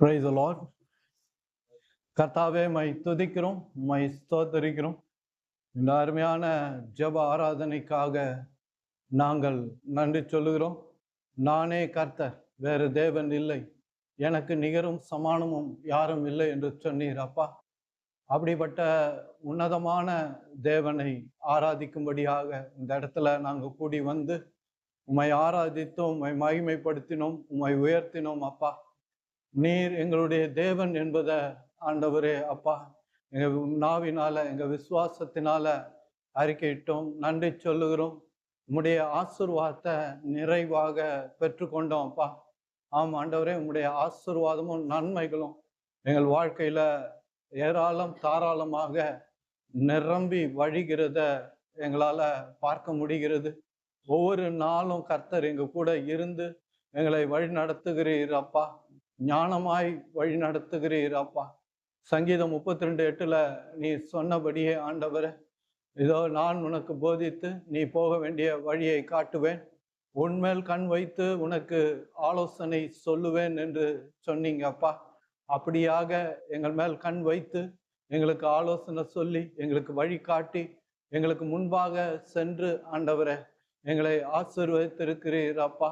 Praise the Lord. கர்த்தாவே my துதிக்கிறோம், my ஸ்தோத்தரிக்கிறோம். இந்த அருமையான ஜெப ஆராதனைக்காக நாங்கள் நன்றி சொல்லுகிறோம். நானே கர்த்தர், வேறு தேவன் இல்லை, எனக்கு நிகரும் சமானமும் யாரும் இல்லை என்று சொன்னீர் அப்பா. அப்படிப்பட்ட உன்னதமான தேவனை ஆராதிக்கும்படியாக இந்த இடத்துல நாங்கள் கூடி வந்து உம்மை ஆராதித்தோம், உம்மை மகிமைப்படுத்தினோம், உம்மை உயர்த்தினோம் அப்பா. நீர் எங்களுடைய தேவன் என்பதை ஆண்டவரே அப்பா எங்கள் நாவினால எங்கள் விசுவாசத்தினால அறிக்கையிட்டோம், நன்றி சொல்லுகிறோம். உம்முடைய ஆசீர்வாதத்தை நிறைவாக பெற்றுக்கொண்டோம் அப்பா. ஆம் ஆண்டவரே, உம்முடைய ஆசீர்வாதமும் நன்மைகளும் எங்கள் வாழ்க்கையில ஏராளம் தாராளமாக நிரம்பி வழிகிறத எங்களால் பார்க்க முடிகிறது. ஒவ்வொரு நாளும் கர்த்தர் எங்கள் கூட இருந்து எங்களை வழி நடத்துகிறீர் அப்பா, ஞானமாய் வழி நடத்துகிறீர் அப்பா. சங்கீதம் 32:8 நீ சொன்னபடியே ஆண்டவரே, இதோ நான் உனக்கு போதித்து நீ போக வேண்டிய வழியை காட்டுவேன், உன்மேல் கண் வைத்து உனக்கு ஆலோசனை சொல்லுவேன் என்று சொன்னீங்க அப்பா. அப்படியாக எங்கள் மேல் கண் வைத்து எங்களுக்கு ஆலோசனை சொல்லி எங்களுக்கு வழி காட்டி எங்களுக்கு முன்பாக சென்று ஆண்டவரே எங்களை ஆசீர்வதித்திருக்கிறீர் அப்பா.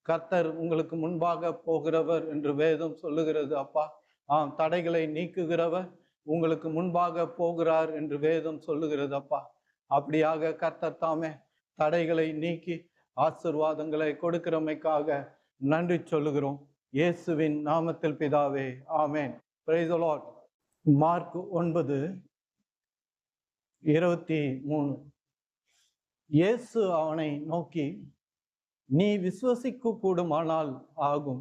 கர்த்தர் உங்களுக்கு முன்பாக போகிறவர் என்று வேதம் சொல்லுகிறது அப்பா. ஆம், தடைகளை நீக்குகிறவர் உங்களுக்கு முன்பாக போகிறார் என்று வேதம் சொல்லுகிறது அப்பா. அப்படியாக கர்த்தர் தாமே தடைகளை நீக்கி ஆசீர்வாதங்களை கொடுக்கிறமைக்காக நன்றி சொல்லுகிறோம். இயேசுவின் நாமத்தில் பிதாவே, ஆமேன். Praise the Lord. மார்க் 9:23. இயேசு அவனை நோக்கி, நீ விசுவசிக்க கூடுமானால் ஆகும்,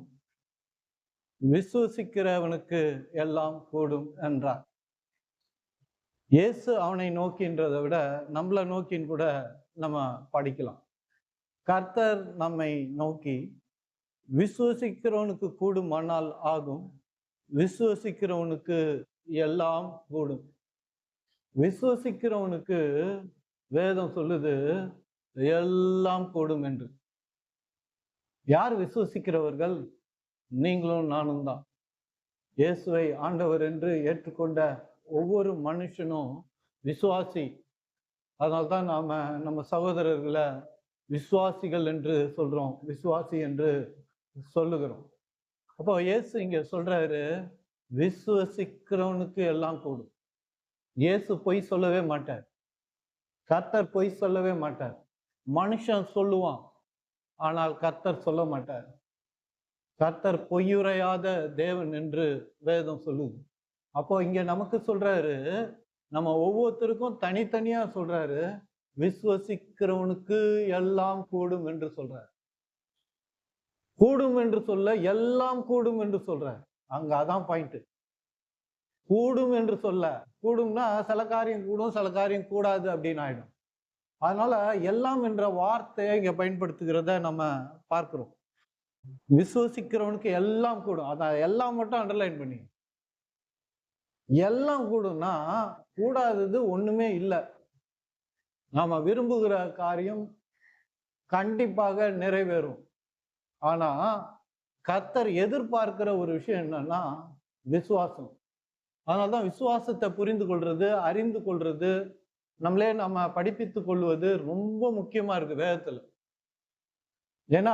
விசுவசிக்கிறவனுக்கு எல்லாம் கூடும் என்றார். இயேசு அவனை நோக்கின்றதை விட நம்மளை நோக்கின்னு கூட நம்ம படிக்கலாம். கர்த்தர் நம்மை நோக்கி, விசுவசிக்கிறவனுக்கு கூடுமானால் ஆகும், விசுவசிக்கிறவனுக்கு எல்லாம் கூடும். விசுவசிக்கிறவனுக்கு வேதம் சொல்லுது எல்லாம் கூடும் என்று. யார் விசுவசிக்கிறவர்கள்? நீங்களும் நானும் தான். இயேசுவை ஆண்டவர் என்று ஏற்றுக்கொண்ட ஒவ்வொரு மனுஷனும் விசுவாசி. அதனால்தான் நம்ம சகோதரர்களை விசுவாசிகள் என்று சொல்றோம், விசுவாசி என்று சொல்லுகிறோம். அப்போ இயேசு இங்க சொல்றாரு, விசுவசிக்கிறவனுக்கு எல்லாம் கூடும். இயேசு பொய் சொல்லவே மாட்டார், கர்த்தர் பொய் சொல்லவே மாட்டார். மனுஷன் சொல்லுவான், ஆனால் கர்த்தர் சொல்ல மாட்டார். கர்த்தர் பொய்யுரையாத தேவன் என்று வேதம் சொல்லுது. அப்போ இங்க நமக்கு சொல்றாரு, நம்ம ஒவ்வொருத்தருக்கும் தனித்தனியா சொல்றாரு, விசுவசிக்கிறவனுக்கு எல்லாம் கூடும் என்று சொல்றார். கூடும் என்று சொல்ல எல்லாம் கூடும் என்று சொல்றார். அங்க அதான் பாயிண்ட். கூடும் என்று சொல்ல, கூடும்னா சில காரியம் கூடும், சில காரியம் கூடாது அப்படின்னு ஆயிடும். அதனால எல்லாம் என்ற வார்த்தையை இங்க பயன்படுத்துகிறத நம்ம பார்க்கிறோம். விசுவசிக்கிறவனுக்கு எல்லாம் கூடும். அதான் எல்லாம் மட்டும் அண்டர்லைன் பண்ணி, எல்லாம் கூடும்னா கூடாதது ஒண்ணுமே இல்லை. நாம விரும்புகிற காரியம் கண்டிப்பாக நிறைவேறும். ஆனா கர்த்தர் எதிர்பார்க்கிற ஒரு விஷயம் என்னன்னா விசுவாசம். அதனால்தான் விசுவாசத்தை புரிந்து கொள்றது, அறிந்து கொள்றது, நம்மளே நம்ம படிப்பித்து கொள்வது ரொம்ப முக்கியமா இருக்கு வேதத்துல. ஏன்னா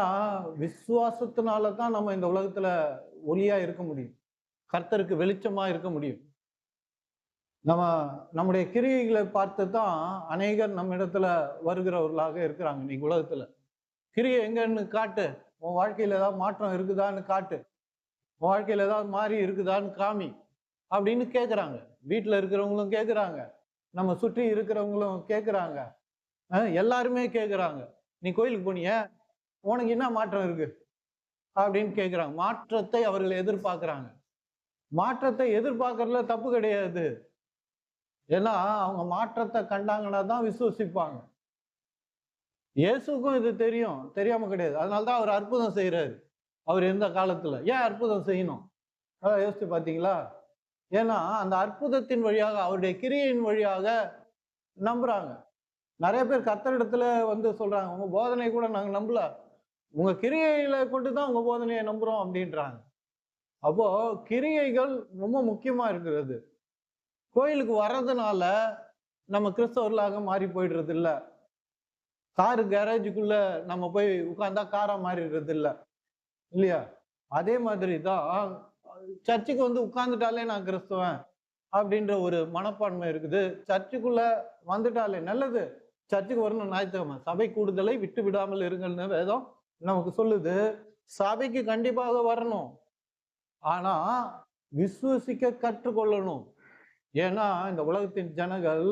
விசுவாசத்தினால தான் நம்ம இந்த உலகத்துல ஒளியா இருக்க முடியும், கர்த்தருக்கு வெளிச்சமா இருக்க முடியும். நம்முடைய கிரியைகளை பார்த்து தான் அநேகர் நம்ம இடத்துல வருகிறவர்களாக இருக்கிறாங்க. இன்னைக்கு உலகத்துல கிரியை எங்கன்னு காட்டு, உன் வாழ்க்கையில ஏதாவது மாற்றம் இருக்குதான்னு காட்டு, உன் வாழ்க்கையில ஏதாவது மாறி இருக்குதான்னு காமி அப்படின்னு கேட்குறாங்க. வீட்டில் இருக்கிறவங்களும் கேட்குறாங்க, நம்ம சுற்றி இருக்கிறவங்களும் கேட்குறாங்க, எல்லாருமே கேட்குறாங்க. நீ கோயிலுக்கு போனிய, உனக்கு என்ன மாற்றம் இருக்கு அப்படின்னு கேட்குறாங்க. மாற்றத்தை அவர்கள் எதிர்பார்க்குறாங்க. மாற்றத்தை எதிர்பார்க்கறதுல தப்பு கிடையாது. ஏன்னா அவங்க மாற்றத்தை கண்டாங்கன்னா தான் விசுவசிப்பாங்க. இயேசுக்கும் இது தெரியும், தெரியாம கிடையாது. அதனால்தான் அவர் அற்புதம் செய்யறாரு. அவர் எந்த காலத்துல ஏன் அற்புதம் செய்யணும் அதான் யோசிச்சு பார்த்தீங்களா? ஏன்னா அந்த அற்புதத்தின் வழியாக, அவருடைய கிரியையின் வழியாக நம்புறாங்க. நிறைய பேர் கர்த்தரிடத்துல வந்து சொல்றாங்க, உங்க போதனை கூட நாங்க நம்பல, உங்க கிரியையில கொண்டு தான் உங்க போதனையை நம்புறோம் அப்படின்றாங்க. அப்போ கிரியைகள் ரொம்ப முக்கியமா இருக்கிறது. கோயிலுக்கு வர்றதுனால நம்ம கிறிஸ்தவர்களாக மாறி போயிடுறது இல்ல. காரு கேரேஜுக்குள்ள நம்ம போய் உட்கார்ந்தா காரா மாறிடுறது இல்ல, இல்லையா? அதே மாதிரி தான் சர்ச்சுக்கு வந்து உட்கார்ந்துட்டாலே நான் கிறிஸ்தவன் அப்படின்ற ஒரு மனப்பான்மை இருக்குது. சர்ச்சுக்குள்ள வந்துட்டாலே நல்லது, சர்ச்சுக்கு வரணும் ஞாயிற்றுக்கிழமை, சபை கூடுதலை விட்டு விடாமல் இருங்கள்னு வேதம் நமக்கு சொல்லுது. சபைக்கு கண்டிப்பாக வரணும், ஆனா விசுவசிக்க கற்றுக்கொள்ளணும். ஏன்னா இந்த உலகத்தின் ஜனங்கள்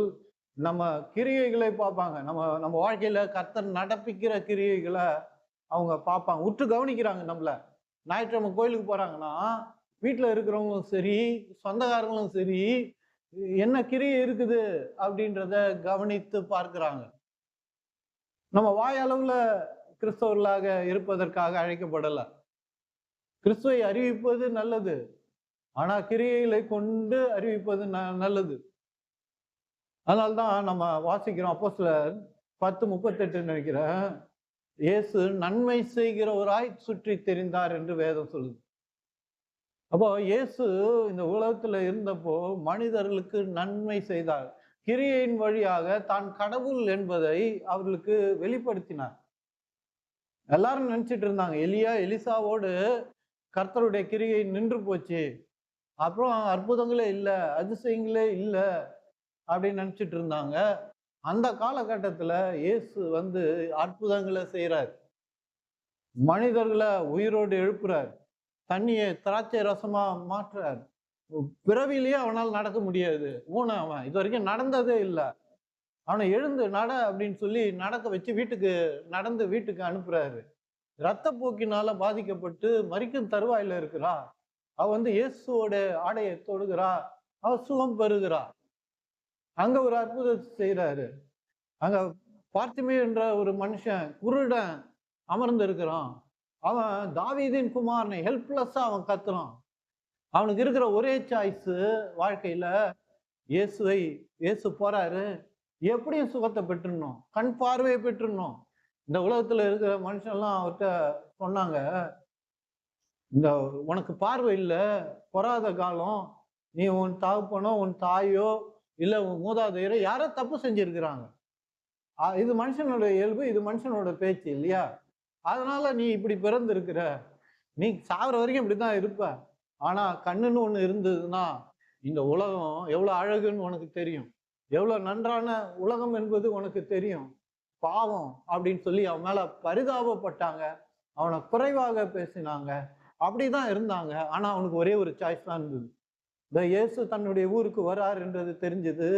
நம்ம கிரியைகளை பார்ப்பாங்க. நம்ம நம்ம வாழ்க்கையில கர்த்தர் நடப்பிக்கிற கிரியைகளை அவங்க பார்ப்பாங்க, உற்று கவனிக்கிறாங்க நம்மள. ஞாயிற்றுக்கிழமை கோயிலுக்கு போறாங்கன்னா வீட்டுல இருக்கிறவங்களும் சரி, சொந்தக்காரங்களும் சரி, என்ன கிரியை இருக்குது அப்படின்றத கவனித்து பார்க்கிறாங்க. நம்ம வாயளவுல கிறிஸ்தவர்களாக இருப்பதற்காக அழைக்கப்படல. கிறிஸ்துவை அறிவிப்பது நல்லது, ஆனா கிரியைகளை கொண்டு அறிவிப்பது நல்லது. அதனால்தான் நம்ம வாசிக்கிறோம் அப்போஸ்தலர் 10:38 நினைக்கிறேன், இயேசு நன்மை செய்கிறவராய் சுற்றி தெரிந்தார் என்று வேதம் சொல்லுது. அப்போ இயேசு இந்த உலகத்துல இருந்தப்போ மனிதர்களுக்கு நன்மை செய்தார். கிரியையின் வழியாக தான் கடவுள் என்பதை அவர்களுக்கு வெளிப்படுத்தினார். எல்லாரும் நினைச்சிட்டு இருந்தாங்க எலிசாவோடு கர்த்தருடைய கிரியை நின்று போச்சு, அப்புறம் அற்புதங்களே இல்லை, அதிசயங்களே இல்லை அப்படின்னு நினைச்சிட்டு இருந்தாங்க. அந்த காலகட்டத்துல இயேசு வந்து அற்புதங்களை செய்யறார், மனிதர்களை உயிரோடு எழுப்புறார், தண்ணியை திராட்சை ரசமா மாற்றுறார். பிறவிலேயே அவனால் நடக்க முடியாது, அவன் இது வரைக்கும் நடந்ததே இல்லை, அவனை எழுந்து நட அப்படின்னு சொல்லி நடக்க வச்சு வீட்டுக்கு அனுப்புறாரு. இரத்த போக்கினால பாதிக்கப்பட்டு மரிக்கும் தருவாயில இருக்கிறா, அவ வந்து இயேசுவோட ஆடையை தொடுகிறா, அவ சுகம் பெறுகிறா. அங்க ஒரு அற்புதத்தை செய்யறாரு. அங்க பார்த்திமே என்ற ஒரு மனுஷன் குருடன் அமர்ந்து இருக்கிறான். அவன் தாவீதின் குமாரனை ஹெல்ப்லெஸ்ஸா அவன் கத்துறான். அவனுக்கு இருக்கிற ஒரே சாய்ஸ் வாழ்க்கையில இயேசு போறாரு, எப்படியும் சுகத்தை பெற்றுடணும், கண் பார்வையை பெற்றுடணும். இந்த உலகத்துல இருக்கிற மனுஷன்லாம் அவர்கிட்ட சொன்னாங்க, இந்த உனக்கு பார்வை இல்லை, பொறாத காலம், நீ உன் தகப்பனோ உன் தாயோ இல்ல உன் மூதாதையரோ யாரோ தப்பு செஞ்சிருக்கிறாங்க, இது மனுஷனோட இயல்பு, இது மனுஷனோட பேச்சு இல்லையா, அதனால நீ இப்படி பிறந்திருக்கிற, நீ சாகுற வரைக்கும் இப்படிதான் இருப்ப. ஆனா கண்ணுன்னு ஒண்ணு இருந்ததுன்னா இந்த உலகம் எவ்வளவு அழகுன்னு உனக்கு தெரியும், எவ்வளவு நன்றான உலகம் என்பது உனக்கு தெரியும். பாவம் அப்படின்னு சொல்லி அவன் மேல பரிதாபப்பட்டாங்க, அவனை குறைவாக பேசினாங்க, அப்படிதான் இருந்தாங்க. ஆனா அவனுக்கு ஒரே ஒரு சாய்ஸ் தான் இருந்தது. இந்த இயேசு தன்னுடைய ஊருக்கு வரார் என்றது தெரிஞ்சது.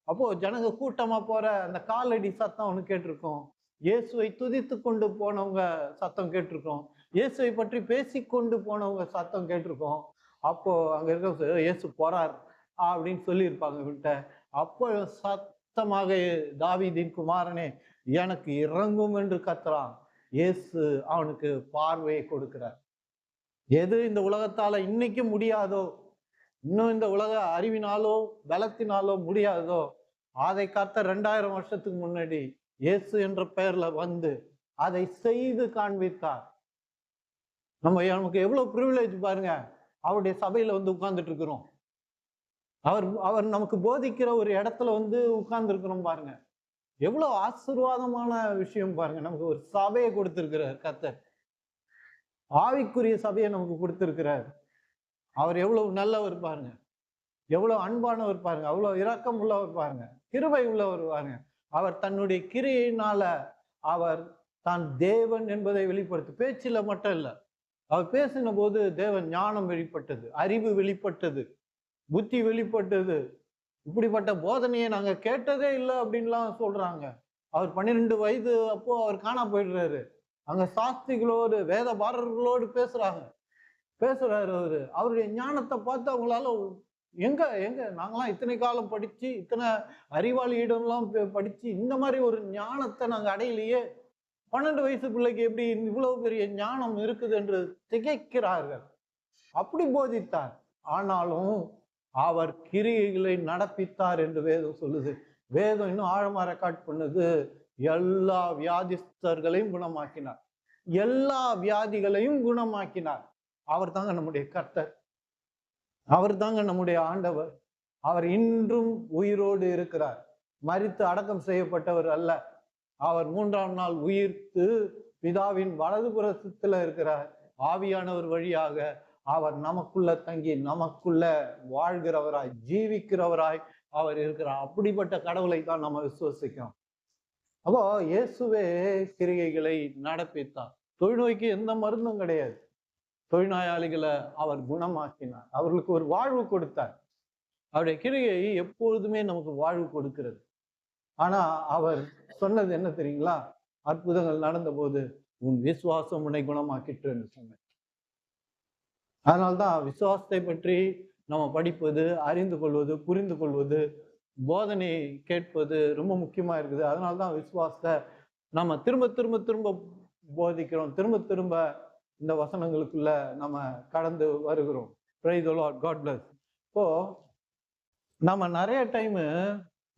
அப்போ ஜனங்க கூட்டமா போற அந்த காலடி சத்தம் அவனுக்கு கேட்டிருக்கோம், இயேசுவை துதித்து கொண்டு போனவங்க சத்தம் கேட்டிருக்கோம், இயேசுவை பற்றி பேசி கொண்டு போனவங்க சத்தம் கேட்டிருக்கோம். அப்போ அங்க இருக்க இயேசு போறார் அப்படின்னு சொல்லியிருப்பாங்க கிட்ட. அப்போ சத்தமாக தாவீதின் குமாரனே எனக்கு இறங்கும் என்று கத்துறான். இயேசு அவனுக்கு பார்வையை கொடுக்கிறார். எது இந்த உலகத்தால இன்னைக்கு முடியாதோ, இன்னும் இந்த உலக அறிவினாலோ பலத்தினாலோ முடியாதோ, அதை கர்த்தர் 2000 வருஷத்துக்கு முன்னாடி இயேசு என்ற பெயர்ல வந்து அதை செய்து காண்பித்தார். நமக்கு எவ்வளவு பிரிவிலேஜ் பாருங்க, அவருடைய சபையில வந்து உட்கார்ந்துட்டு இருக்கிறோம். அவர் நமக்கு போதிக்கிற ஒரு இடத்துல வந்து உட்கார்ந்து இருக்கிறோம் பாருங்க. எவ்வளவு ஆசீர்வாதமான விஷயம் பாருங்க. நமக்கு ஒரு சபையை கொடுத்திருக்கிறார் கர்த்தர், ஆவிக்குரிய சபையை நமக்கு கொடுத்திருக்கிறார். அவர் எவ்வளவு நல்லவர் பாருங்க, எவ்வளவு அன்பானவர் பாருங்க, அவ்வளவு இரக்கம் உள்ளவர் பாருங்க, கிருபை உள்ளவர் பாருங்க. அவர் தன்னுடைய கிரியையினால அவர் தான் தேவன் என்பதை வெளிப்படுத்து, பேச்சில மட்டும் இல்ல, அவர் பேசின போது தேவன் ஞானம் வெளிப்பட்டது, அறிவு வெளிப்பட்டது, புத்தி வெளிப்பட்டது. இப்படிப்பட்ட போதனையை நாங்க கேட்டதே இல்லை அப்படின்லாம் சொல்றாங்க. அவர் 12 வயது அப்போ அவர் காணா போயிடுறாரு. அங்க சாஸ்திரிகளோடு வேத பாரர்களோடு பேசுறாரு. அவருடைய ஞானத்தை பார்த்து அவங்களால எங்க நாங்களாம் இத்தனை காலம் படிச்சு, இத்தனை அறிவாளியிடம்லாம் படிச்சு இந்த மாதிரி ஒரு ஞானத்தை நாங்க அடையிலேயே, 12 வயசு பிள்ளைக்கு எப்படி இவ்வளவு பெரிய ஞானம் இருக்குது என்று திகைக்கிறார்கள். அப்படி போதித்தார். ஆனாலும் அவர் கிரியைகளை நடப்பித்தார் என்று வேதம் சொல்லுது. வேதம் இன்னும் ஆழமா ரெக்கார்ட் பண்ணுது, எல்லா வியாதிஸ்தர்களையும் குணமாக்கினார், எல்லா வியாதிகளையும் குணமாக்கினார். அவர் தாங்க நம்முடைய கர்த்தர், அவர் தாங்க நம்முடைய ஆண்டவர். அவர் இன்றும் உயிரோடு இருக்கிறார். மரித்து அடக்கம் செய்யப்பட்டவர் அல்ல. அவர் 3ஆம் நாள் உயிர்த்து பிதாவின் வலதுபுறத்துல இருக்கிறார். ஆவியானவர் வழியாக அவர் நமக்குள்ள தங்கி நமக்குள்ள வாழ்கிறவராய் ஜீவிக்கிறவராய் அவர் இருக்கிறார். அப்படிப்பட்ட கடவுளை தான் நம்ம விசுவசிக்கிறோம். அப்போ இயேசுவே கிரிகைகளை நடப்பித்தார். தொழுநோய்க்கு எந்த மருந்தும் கிடையாது. தொழுநோயாளிகளை அவர் குணமாக்கினார், அவர்களுக்கு ஒரு வாழ்வு கொடுத்தார். அவருடைய கிரிகை எப்பொழுதுமே நமக்கு வாழ்வு கொடுக்கிறது. ஆனா அவர் சொன்னது என்ன தெரியுங்களா? அற்புதங்கள் நடந்த போது உன் விசுவாசம் உன்னை குணமாக்கிட்டுன்னு சொன்னேன். அதனால்தான் விசுவாசத்தை பற்றி நம்ம படிப்பது, அறிந்து கொள்வது, புரிந்து கொள்வது, போதனை கேட்பது ரொம்ப முக்கியமா இருக்குது. அதனால்தான் விசுவாசத்தை நம்ம திரும்ப திரும்ப திரும்ப போதிக்கிறோம், திரும்ப திரும்ப இந்த வசனங்களுக்குள்ள நம்ம கடந்து வருகிறோம். Praise the Lord, God bless. இப்போ நம்ம நிறைய டைம்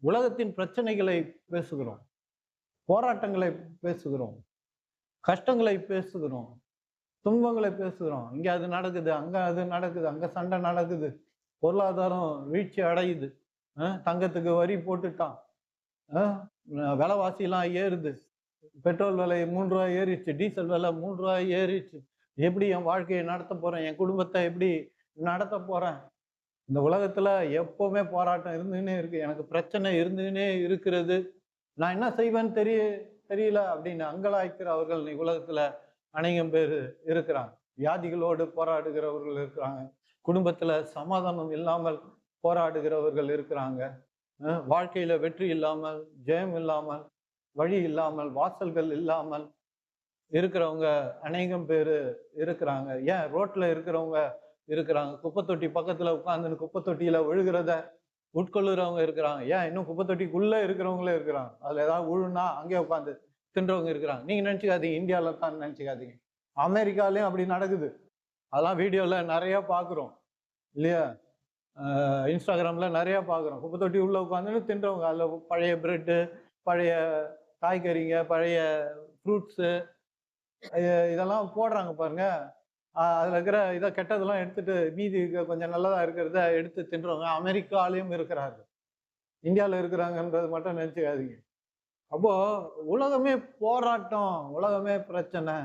உலகத்தின் பிரச்சனைகளை பேசுகிறோம், போராட்டங்களை பேசுகிறோம், கஷ்டங்களை பேசுகிறோம், துன்பங்களை பேசுகிறோம். இங்க அது நடக்குது, அங்க அது நடக்குது, அங்க சண்டை நடக்குது, பொருளாதாரம் வீழ்ச்சி அடையுது, தங்கத்துக்கு வரி போட்டுட்டான், விலைவாசிலாம் ஏறுது, பெட்ரோல் விலை 3 ரூபாய் ஏறிடுச்சு, டீசல் விலை 3 ரூபாய் ஏறிடுச்சு. எப்படி என் வாழ்க்கையை நடத்த போறேன், என் குடும்பத்தை எப்படி நடத்த போறேன்? இந்த உலகத்துல எப்பவுமே போராட்டம் இருந்துன்னே இருக்கு, எனக்கு பிரச்சனை இருந்துன்னே இருக்கிறது, நான் என்ன செய்வேன்னு தெரியல அப்படின்னு அங்கலாய்க்கிறவர்கள் நீ உலகத்துல அநேகம் பேர் இருக்கிறாங்க. வியாதிகளோடு போராடுகிறவர்கள் இருக்கிறாங்க, குடும்பத்துல சமாதானம் இல்லாமல் போராடுகிறவர்கள் இருக்கிறாங்க, வாழ்க்கையில வெற்றி இல்லாமல், ஜெயம் இல்லாமல், வழி இல்லாமல், வாசல்கள் இல்லாமல் இருக்கிறவங்க அநேகம் பேர் இருக்கிறாங்க. ஏன் ரோட்ல இருக்கிறவங்க இருக்கிறாங்க, குப்பை தொட்டி பக்கத்துல உட்கார்ந்து குப்பை தொட்டியில விழுகிறத உட்கொள்ளுறவங்க இருக்கிறாங்க. ஏன் இன்னும் குப்பை தொட்டிக்குள்ள இருக்கிறவங்களே இருக்கிறாங்க, அதுல ஏதாவது விழுனா அங்கே உட்காந்து தின்றவங்க இருக்கிறாங்க. நீங்க நினைச்சுக்காதீங்க இந்தியாவில தான் நினைச்சுக்காதீங்க, அமெரிக்காலையும் அப்படி நடக்குது. அதெல்லாம் வீடியோல நிறைய பாக்குறோம் இல்லையா, இன்ஸ்டாகிராம்ல நிறைய பாக்குறோம். குப்பை தொட்டி உள்ள உட்காந்துன்னு தின்றவங்க, அதுல பழைய பிரெட்டு, பழைய காய்கறிங்க, பழைய ஃப்ரூட்ஸு இதெல்லாம் போடுறாங்க பாருங்க. அதுல இருக்கிற இதை கெட்டதெல்லாம் எடுத்துட்டு மீதி கொஞ்சம் நல்லதா இருக்கிறத எடுத்து தின்றவங்க அமெரிக்காலையும் இருக்கிறார்கள், இந்தியாவில் இருக்கிறாங்கன்றது மட்டும் நினைச்சுக்காதீங்க. அப்போ உலகமே போராட்டம், உலகமே பிரச்சனை.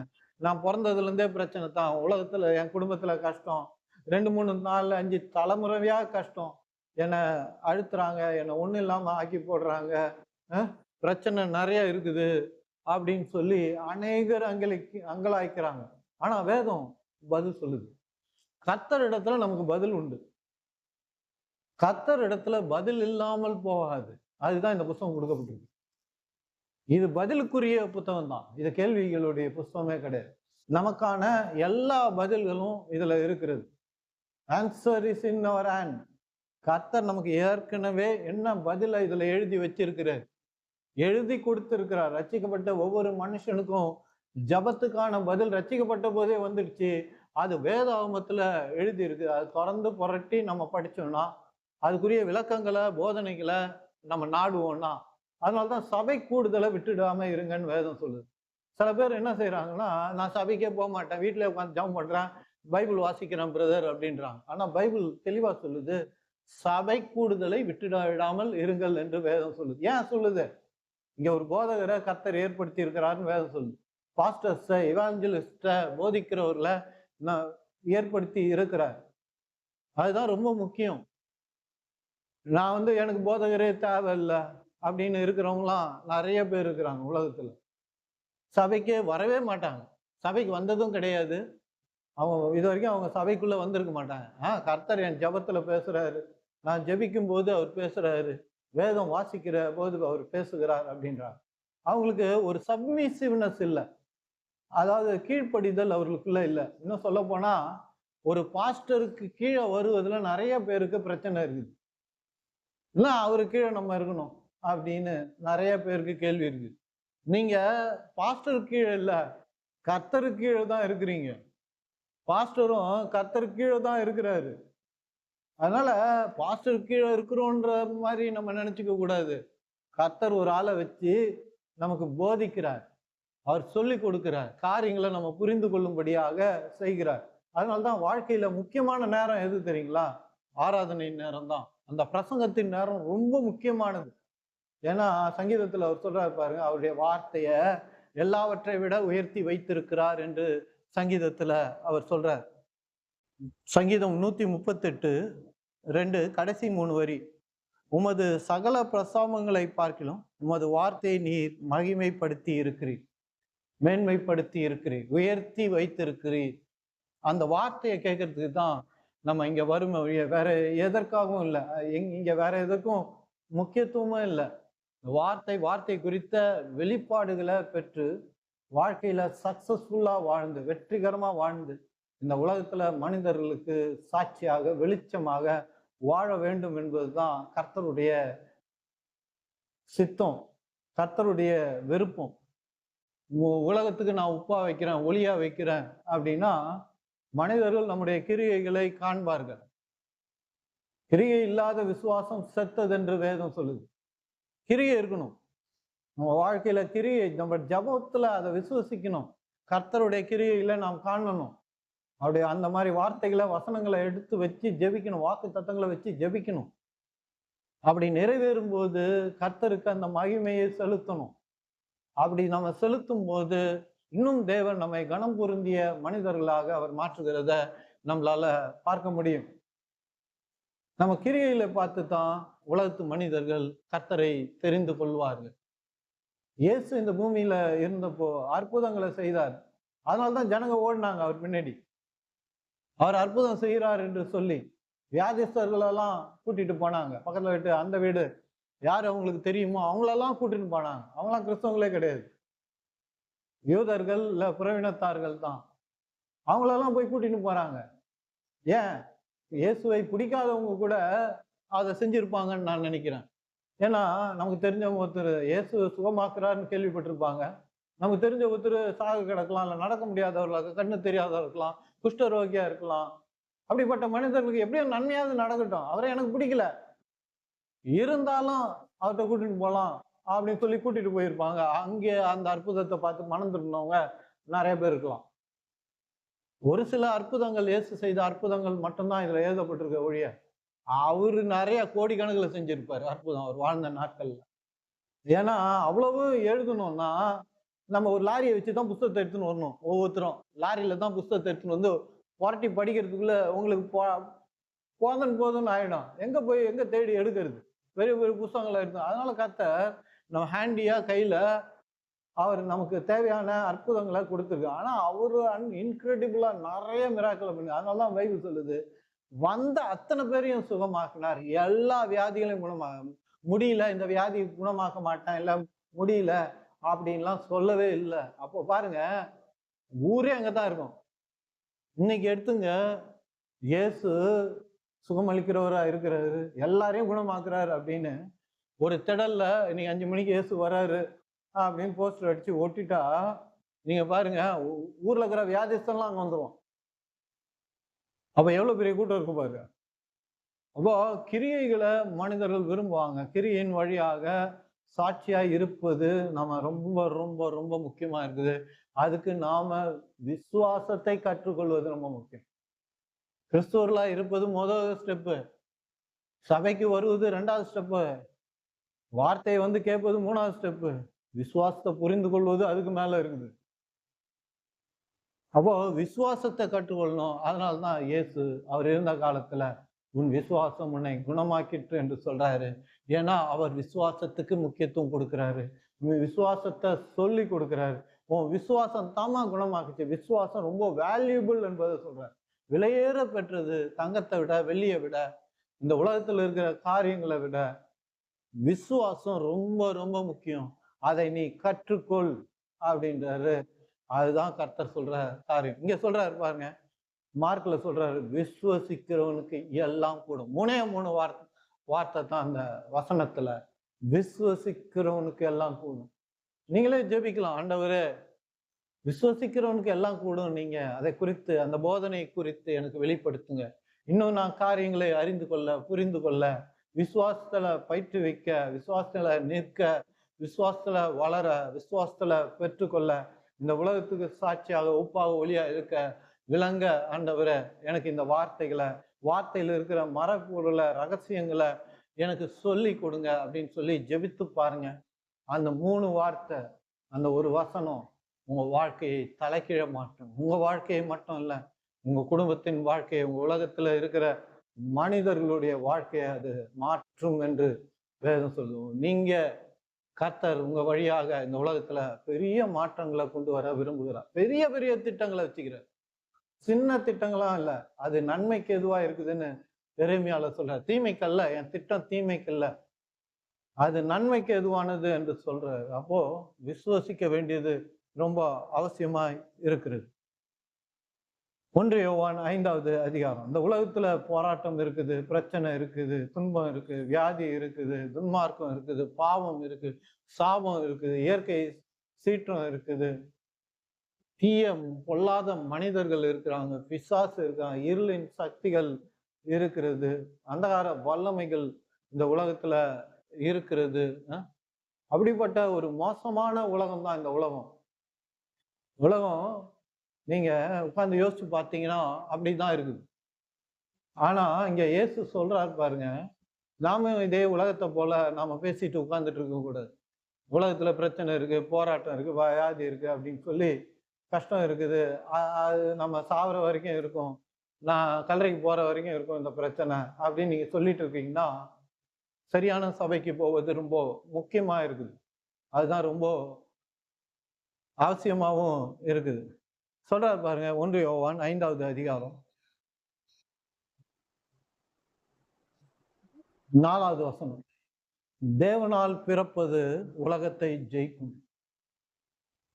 நான் பிறந்ததுல இருந்தே பிரச்சனை தான். உலகத்துல என் குடும்பத்துல கஷ்டம், 2 3 4 5 தலைமுறையா கஷ்டம், என்னை அழுத்துறாங்க, என்னை ஒண்ணும் இல்லாம ஆக்கி போடுறாங்க, பிரச்சனை நிறைய இருக்குது அப்படின்னு சொல்லி அநேகர் அங்கலாய்க்கிறாங்க. ஆனா வேதம் பதில் சொல்லுது. கர்த்தர் இடத்துல நமக்கு பதில் உண்டு, கர்த்தர் இடத்துல பதில் இல்லாமல் போகாது. அதுதான் இந்த புத்தகம் கொடுக்கப்பட்டிருக்கு. இது பதிலுக்குரிய புத்தகம் தான், இது கேள்விகளுடைய புத்தகமே கிடையாது. நமக்கான எல்லா பதில்களும் இதுல இருக்கிறது. Answer is in our hand. கர்த்தர் நமக்கு ஏற்கனவே என்ன பதில இதுல எழுதி வச்சிருக்கிறார், எழுதி கொடுத்திருக்கிறார். ரட்சிக்கப்பட்ட ஒவ்வொரு மனுஷனுக்கும் ஜபத்துக்கான பதில் ரட்சிக்கப்பட்ட போதே வந்துடுச்சு. அது வேதாகமத்துல எழுதி இருக்கு. அது திறந்து புரட்டி நம்ம படிச்சோம்னா அதுக்குரிய விளக்கங்களை, போதனைகளை நம்ம நாடுவோம்னா, அதனால்தான் சபை கூடுதலை விட்டுடாம இருங்கன்னு வேதம் சொல்லுது. சில பேர் என்ன செய்யறாங்கன்னா, நான் சபைக்கே போக மாட்டேன், வீட்டிலே உட்காந்து ஜபம் பண்றேன், பைபிள் வாசிக்கிறேன் பிரதர் அப்படின்றாங்க. ஆனா பைபிள் தெளிவா சொல்லுது, சபை கூடுதலை விட்டுடாமல் இருங்கள் என்று வேதம் சொல்லுது. ஏன் சொல்லுது? இங்க ஒரு போதகரை கர்த்தர் ஏற்படுத்தி இருக்கிறாருன்னு வேதம் சொல்லுது. பாஸ்டர்ஸை, இவாஞ்சலிஸ்ட, போதிக்கிறவர்களை ஏற்படுத்தி இருக்கிறார். அதுதான் ரொம்ப முக்கியம். நான் எனக்கு போதகரே தேவையில்லை அப்படின்னு இருக்கிறவங்களாம் நிறைய பேர் இருக்கிறாங்க உலகத்துல. சபைக்கே வரவே மாட்டாங்க, சபைக்கு வந்ததும் கிடையாது, அவங்க இது வரைக்கும் அவங்க சபைக்குள்ள வந்திருக்க மாட்டாங்க. கர்த்தர் என் ஜபத்துல பேசுறாரு, நான் ஜபிக்கும் போது அவர் பேசுறாரு, வேதம் வாசிக்கிற போது அவர் பேசுகிறார் அப்படின்றாங்க. அவங்களுக்கு ஒரு சப்மிசிவ்னஸ் இல்லை, அதாவது கீழ்ப்படிதல் அவர்களுக்குள்ள இல்லை. இன்னும் சொல்ல போனா ஒரு பாஸ்டருக்கு கீழே வருவதுல நிறைய பேருக்கு பிரச்சனை இருக்குது. இல்லை அவரு கீழே நம்ம இருக்கணும் அப்படின்னு நிறைய பேருக்கு கேள்வி இருக்கு. நீங்க பாஸ்டர் கீழே இல்லை, கர்த்தரு கீழே தான் இருக்கிறீங்க. பாஸ்டரும் கர்த்தரு கீழே தான் இருக்கிறாரு. அதனால பாஸ்டர் கீழே இருக்கிறோன்ற மாதிரி நம்ம நினைச்சுக்க கூடாது. கர்த்தர் ஒரு ஆளை வச்சு நமக்கு போதிக்கிறார், அவர் சொல்லி கொடுக்கிறார், காரியங்களை நம்ம புரிந்து கொள்ளும்படியாக செய்கிறார். அதனால்தான் வாழ்க்கையில முக்கியமான நேரம் எது தெரியுங்களா? ஆராதனை நேரம் தான். அந்த பிரசங்கத்தின் நேரம் ரொம்ப முக்கியமானது. ஏன்னா சங்கீதத்துல அவர் சொல்றாரு பாருங்க, அவருடைய வார்த்தைய எல்லாவற்றை விட உயர்த்தி வைத்திருக்கிறார் என்று சங்கீதத்துல அவர் சொல்றார். சங்கீதம் 138:2 கடைசி 3 வரி. உமது சகல பிரசாமங்களை பார்க்கிலும் உமது வார்த்தையை நீர் மகிமைப்படுத்தி இருக்கிறீர், மேன்மைப்படுத்தி இருக்கிறீர், உயர்த்தி வைத்திருக்கிறீர். அந்த வார்த்தையை கேட்கறதுக்கு தான் நம்ம இங்க வறுமை வேற எதற்காகவும் இல்லை. இங்க வேற எதற்கும் முக்கியத்துவமும் இல்லை. வார்த்தை குறித்த வெளிப்பாடுகளை பெற்று வாழ்க்கையில சக்சஸ்ஃபுல்லா வாழ்ந்து வெற்றிகரமா வாழ்ந்து இந்த உலகத்துல மனிதர்களுக்கு சாட்சியாக வெளிச்சமாக வாழ வேண்டும் என்பதுதான் கர்த்தருடைய சித்தம், கர்த்தருடைய விருப்பம். உலகத்துக்கு நான் உப்பா வைக்கிறேன், ஒளியா வைக்கிறேன் அப்படின்னா மனிதர்கள் நம்முடைய கிரியைகளை காண்பார்கள். கிரியை இல்லாத விசுவாசம் செத்தது என்று வேதம் சொல்லுது. கிரியை இருக்கணும் நம்ம வாழ்க்கையில. கிரியை நம்ம ஜபத்துல அதை விசுவசிக்கணும். கர்த்தருடைய கிரியைகளை நாம் காணணும். அவருடைய அந்த மாதிரி வார்த்தைகளை வசனங்களை எடுத்து வச்சு ஜெபிக்கணும், வாக்கு தத்தங்களை வச்சு ஜெபிக்கணும். அப்படி நிறைவேறும் போது கர்த்தருக்கு அந்த மகிமையை செலுத்தணும். அப்படி நம்ம செலுத்தும் போது இன்னும் தேவன் நம்மை கனம் பொருந்திய மனிதர்களாக அவர் மாற்றுகிறத நம்மளால பார்க்க முடியும். நம்ம கிரியையில பார்த்து தான் உலகத்து மனிதர்கள் கர்த்தரை தெரிந்து கொள்வார்கள். இயேசு இந்த பூமியில இருந்தப்போ அற்புதங்களை செய்தார். அதனால்தான் ஜனங்க ஓடினாங்க அவர் பின்னாடி. அவர் அற்புதம் செய்கிறார் என்று சொல்லி வியாதிஸ்தர்களெல்லாம் கூட்டிட்டு போனாங்க. பக்கத்துல வீட்டு அந்த வீடு யார் அவங்களுக்கு தெரியுமோ அவங்களெல்லாம் கூட்டிட்டு போனாங்க. அவங்களாம் கிறிஸ்தவங்களே கிடையாது, யூதர்கள் இல்ல புறவினத்தார்கள் தான். அவங்களெல்லாம் போய் கூட்டிட்டு போறாங்க. ஏன்? இயேசுவை பிடிக்காதவங்க கூட அதை செஞ்சிருப்பாங்கன்னு நான் நினைக்கிறேன். ஏன்னா நமக்கு தெரிஞ்சவங்க ஒருத்தர் இயேசு சுகமாக்குறாருன்னு கேள்விப்பட்டிருப்பாங்க. நமக்கு தெரிஞ்ச ஒருத்தர் சாக கிடக்கலாம், இல்லை நடக்க முடியாதவர்களாக, கண்ணு தெரியாதவர்கள் இருக்கலாம், குஷ்டரோகியா இருக்கலாம். அப்படிப்பட்ட மனிதர்களுக்கு எப்படியும் நன்மையாவது நடக்கட்டும், அவரை எனக்கு பிடிக்கல, இருந்தாலும் அவர்கிட்ட கூட்டிட்டு போகலாம் அப்படின்னு சொல்லி கூட்டிட்டு போயிருப்பாங்க. அங்கே அந்த அற்புதத்தை பார்த்து மனம் திரும்பினவங்க நிறைய பேர் இருக்கலாம். ஒரு சில அற்புதங்கள், இயேசு செய்த அற்புதங்கள் மட்டும்தான் இதுல எழுதப்பட்டிருக்க ஒழிய அவரு நிறைய கோடிக்கணக்கில் செஞ்சிருப்பாரு அற்புதம் அவர் வாழ்ந்த நாட்கள்ல. ஏன்னா அவ்வளவு எழுதணும்னா நம்ம ஒரு லாரியை வச்சுதான் புஸ்தகத்தை எடுத்துன்னு வரணும். ஒவ்வொருத்தரும் லாரியில தான் புஸ்தகத்தை எடுத்துன்னு வந்து புரட்டி படிக்கிறதுக்குள்ள உங்களுக்கு போதும்னு ஆயிடும். எங்க தேடி எடுக்கிறது? பெரிய பெரிய புஸ்தகங்களை எடுத்து. அதனால கர்த்தர் நம்ம ஹேண்டியா கையில அவர் நமக்கு தேவையான அற்புதங்களை கொடுத்துருக்கு. ஆனா அவரு இன்கிரெடிபிளா நிறைய மிராக்களை பண்ணி, அதனாலதான் பைபிள் சொல்லுது வந்த அத்தனை பேரையும் சுகமாக்கினார். எல்லா வியாதிகளையும் முடியல, இந்த வியாதி குணமாக்க மாட்டேன், இல்ல முடியல அப்படின்லாம் சொல்லவே இல்லை. அப்போ பாருங்க, ஊரே அங்கதான் இருக்கும். இன்னைக்கு எடுத்துங்க, இயேசு சுகமளிக்கிறவரா இருக்கிறாரு, எல்லாரையும் குணமாக்குறாரு அப்படின்னு ஒரு திடல்ல இன்னைக்கு 5 மணிக்கு இயேசு வராரு அப்படின்னு போஸ்டர் அடிச்சு ஒட்டிட்டா நீங்க பாருங்க, ஊர்ல இருக்கிற வியாதிஸ்தெல்லாம் அங்க வந்துடும். அப்ப எவ்வளவு பெரிய கூட்டம் இருக்கும் பாருங்க. அப்போ கிரியைகளை மனிதர்கள் விரும்புவாங்க. கிரியின் வழியாக சாட்சியா இருப்பது நம்ம ரொம்ப ரொம்ப ரொம்ப முக்கியமா இருக்குது. அதுக்கு நாம விசுவாசத்தை கற்றுக்கொள்வது ரொம்ப முக்கியம். கிறிஸ்துவர்களா இருப்பது முதல் ஸ்டெப்பு, சபைக்கு வருவது 2வது ஸ்டெப்பு, வார்த்தையை வந்து கேட்பது 3வது ஸ்டெப்பு, விசுவாசத்தை புரிந்து கொள்வது அதுக்கு மேல இருக்குது. அப்போ விசுவாசத்தை கற்றுக்கொள்ளணும். அதனால்தான் இயேசு அவர் இருந்த காலத்துல உன் விசுவாசம் உன்னை குணமாக்கிற்று என்று சொல்றாரு. ஏன்னா அவர் விசுவாசத்துக்கு முக்கியத்துவம் கொடுக்கிறாரு, விசுவாசத்தை சொல்லி கொடுக்கிறாரு. உன் விசுவாசம் தாமா குணமாக்குச்சு. விசுவாசம் ரொம்ப வேல்யூபிள் என்பதை சொல்றாரு. விலையேற பெற்றது, தங்கத்தை விட, வெள்ளியை விட, இந்த உலகத்துல இருக்கிற காரியங்களை விட விசுவாசம் ரொம்ப ரொம்ப முக்கியம். அதை நீ கற்றுக்கொள் அப்படின்றாரு. அதுதான் கர்த்தர் சொல்ற காரியம். இங்க சொல்றாரு பாருங்க, மார்க்ல சொல்றாரு, விசுவசிக்கிறவனுக்கு எல்லாம் கூடும். 3 வார்த்தை தான் அந்த வசனத்துல. விசுவசிக்கிறவனுக்கு எல்லாம் கூடும். நீங்களே ஜெபிக்கலாம், ஆண்டவரே விசுவசிக்கிறவனுக்கு எல்லாம் கூடும், நீங்க அதை குறித்து, அந்த போதனை குறித்து எனக்கு வெளிப்படுத்துங்க. இன்னும் நான் காரியங்களை அறிந்து கொள்ள, புரிந்து கொள்ள, விசுவாசத்துல பயிற்றுவிக்க, விசுவாசத்துல நிற்க, விசுவாசத்துல வளர, விசுவாசத்துல பெற்றுக்கொள்ள, இந்த உலகத்துக்கு சாட்சியாக உப்பாக ஒளியா இருக்க விளங்க ஆண்டவரே எனக்கு இந்த வார்த்தையில் இருக்கிற மறைபொருளை ரகசியங்களை எனக்கு சொல்லி கொடுங்க அப்படின்னு சொல்லி ஜெபித்து பாருங்க. அந்த 3 வார்த்தை, அந்த ஒரு வசனம் உங்க வாழ்க்கையை தலைக்கீழ மாற்றும். உங்க வாழ்க்கையை மட்டும் இல்லை, உங்க குடும்பத்தின் வாழ்க்கையை, உங்க உலகத்துல இருக்கிற மனிதர்களுடைய வாழ்க்கையை அது மாற்றும் என்று வேதம் சொல்லுவோம். நீங்க கர்த்தர் உங்க வழியாக இந்த உலகத்துல பெரிய மாற்றங்களை கொண்டு வர விரும்புகிறார். பெரிய பெரிய திட்டங்களை வச்சுக்கிறார். சின்ன திட்டங்களா இல்ல, அது நன்மைக்கு எதுவா இருக்குதுன்னு எரேமியால சொல்ற. தீமைக்கல்ல, என் திட்டம் தீமைக்கல்ல, அது நன்மைக்கு எதுவானது என்று சொல்றாரு. அப்போ விசுவசிக்க வேண்டியது ரொம்ப அவசியமாய் இருக்கிறது. 1 யோவான் 5வது அதிகாரம். இந்த உலகத்துல போராட்டம் இருக்குது, பிரச்சனை இருக்குது, துன்பம் இருக்கு, வியாதி இருக்குது, துன்மார்க்கம் இருக்குது, பாவம் இருக்கு, சாபம் இருக்குது, இயற்கை சீற்றம் இருக்குது, தீய பொல்லாத மனிதர்கள் இருக்கிறாங்க, பிசாசு இருக்காங்க, இருளின் சக்திகள் இருக்கிறது, அந்தகார வல்லமைகள் இந்த உலகத்துல இருக்கிறது. அப்படிப்பட்ட ஒரு மோசமான உலகம் தான் இந்த உலகம். நீங்க உட்கார்ந்து யோசிச்சு பார்த்தீங்கன்னா அப்படிதான் இருக்குது. ஆனா இங்க இயேசு சொல்றாரு பாருங்க, நாம இதே உலகத்தை போல நாம பேசிட்டு உட்கார்ந்துட்டு இருக்க கூடாது. உலகத்துல பிரச்சனை இருக்கு, போராட்டம் இருக்கு, வியாதி இருக்கு அப்படின்னு சொல்லி கஷ்டம் இருக்குது, அது நம்ம சாவர வரைக்கும் இருக்கும், நான் கல்லறைக்கு போற வரைக்கும் இருக்கும் இந்த பிரச்சனை அப்படின்னு நீங்க சொல்லிட்டு இருக்கீங்கன்னா சரியான சபைக்கு போவது ரொம்ப முக்கியமா இருக்குது. அதுதான் ரொம்ப அவசியமாகவும் இருக்குது. சொல்றாரு பாருங்க, 1 யோவான் 5வது அதிகாரம் 4வது வசனம். தேவனால் பிறப்பது உலகத்தை ஜெயிக்கும்.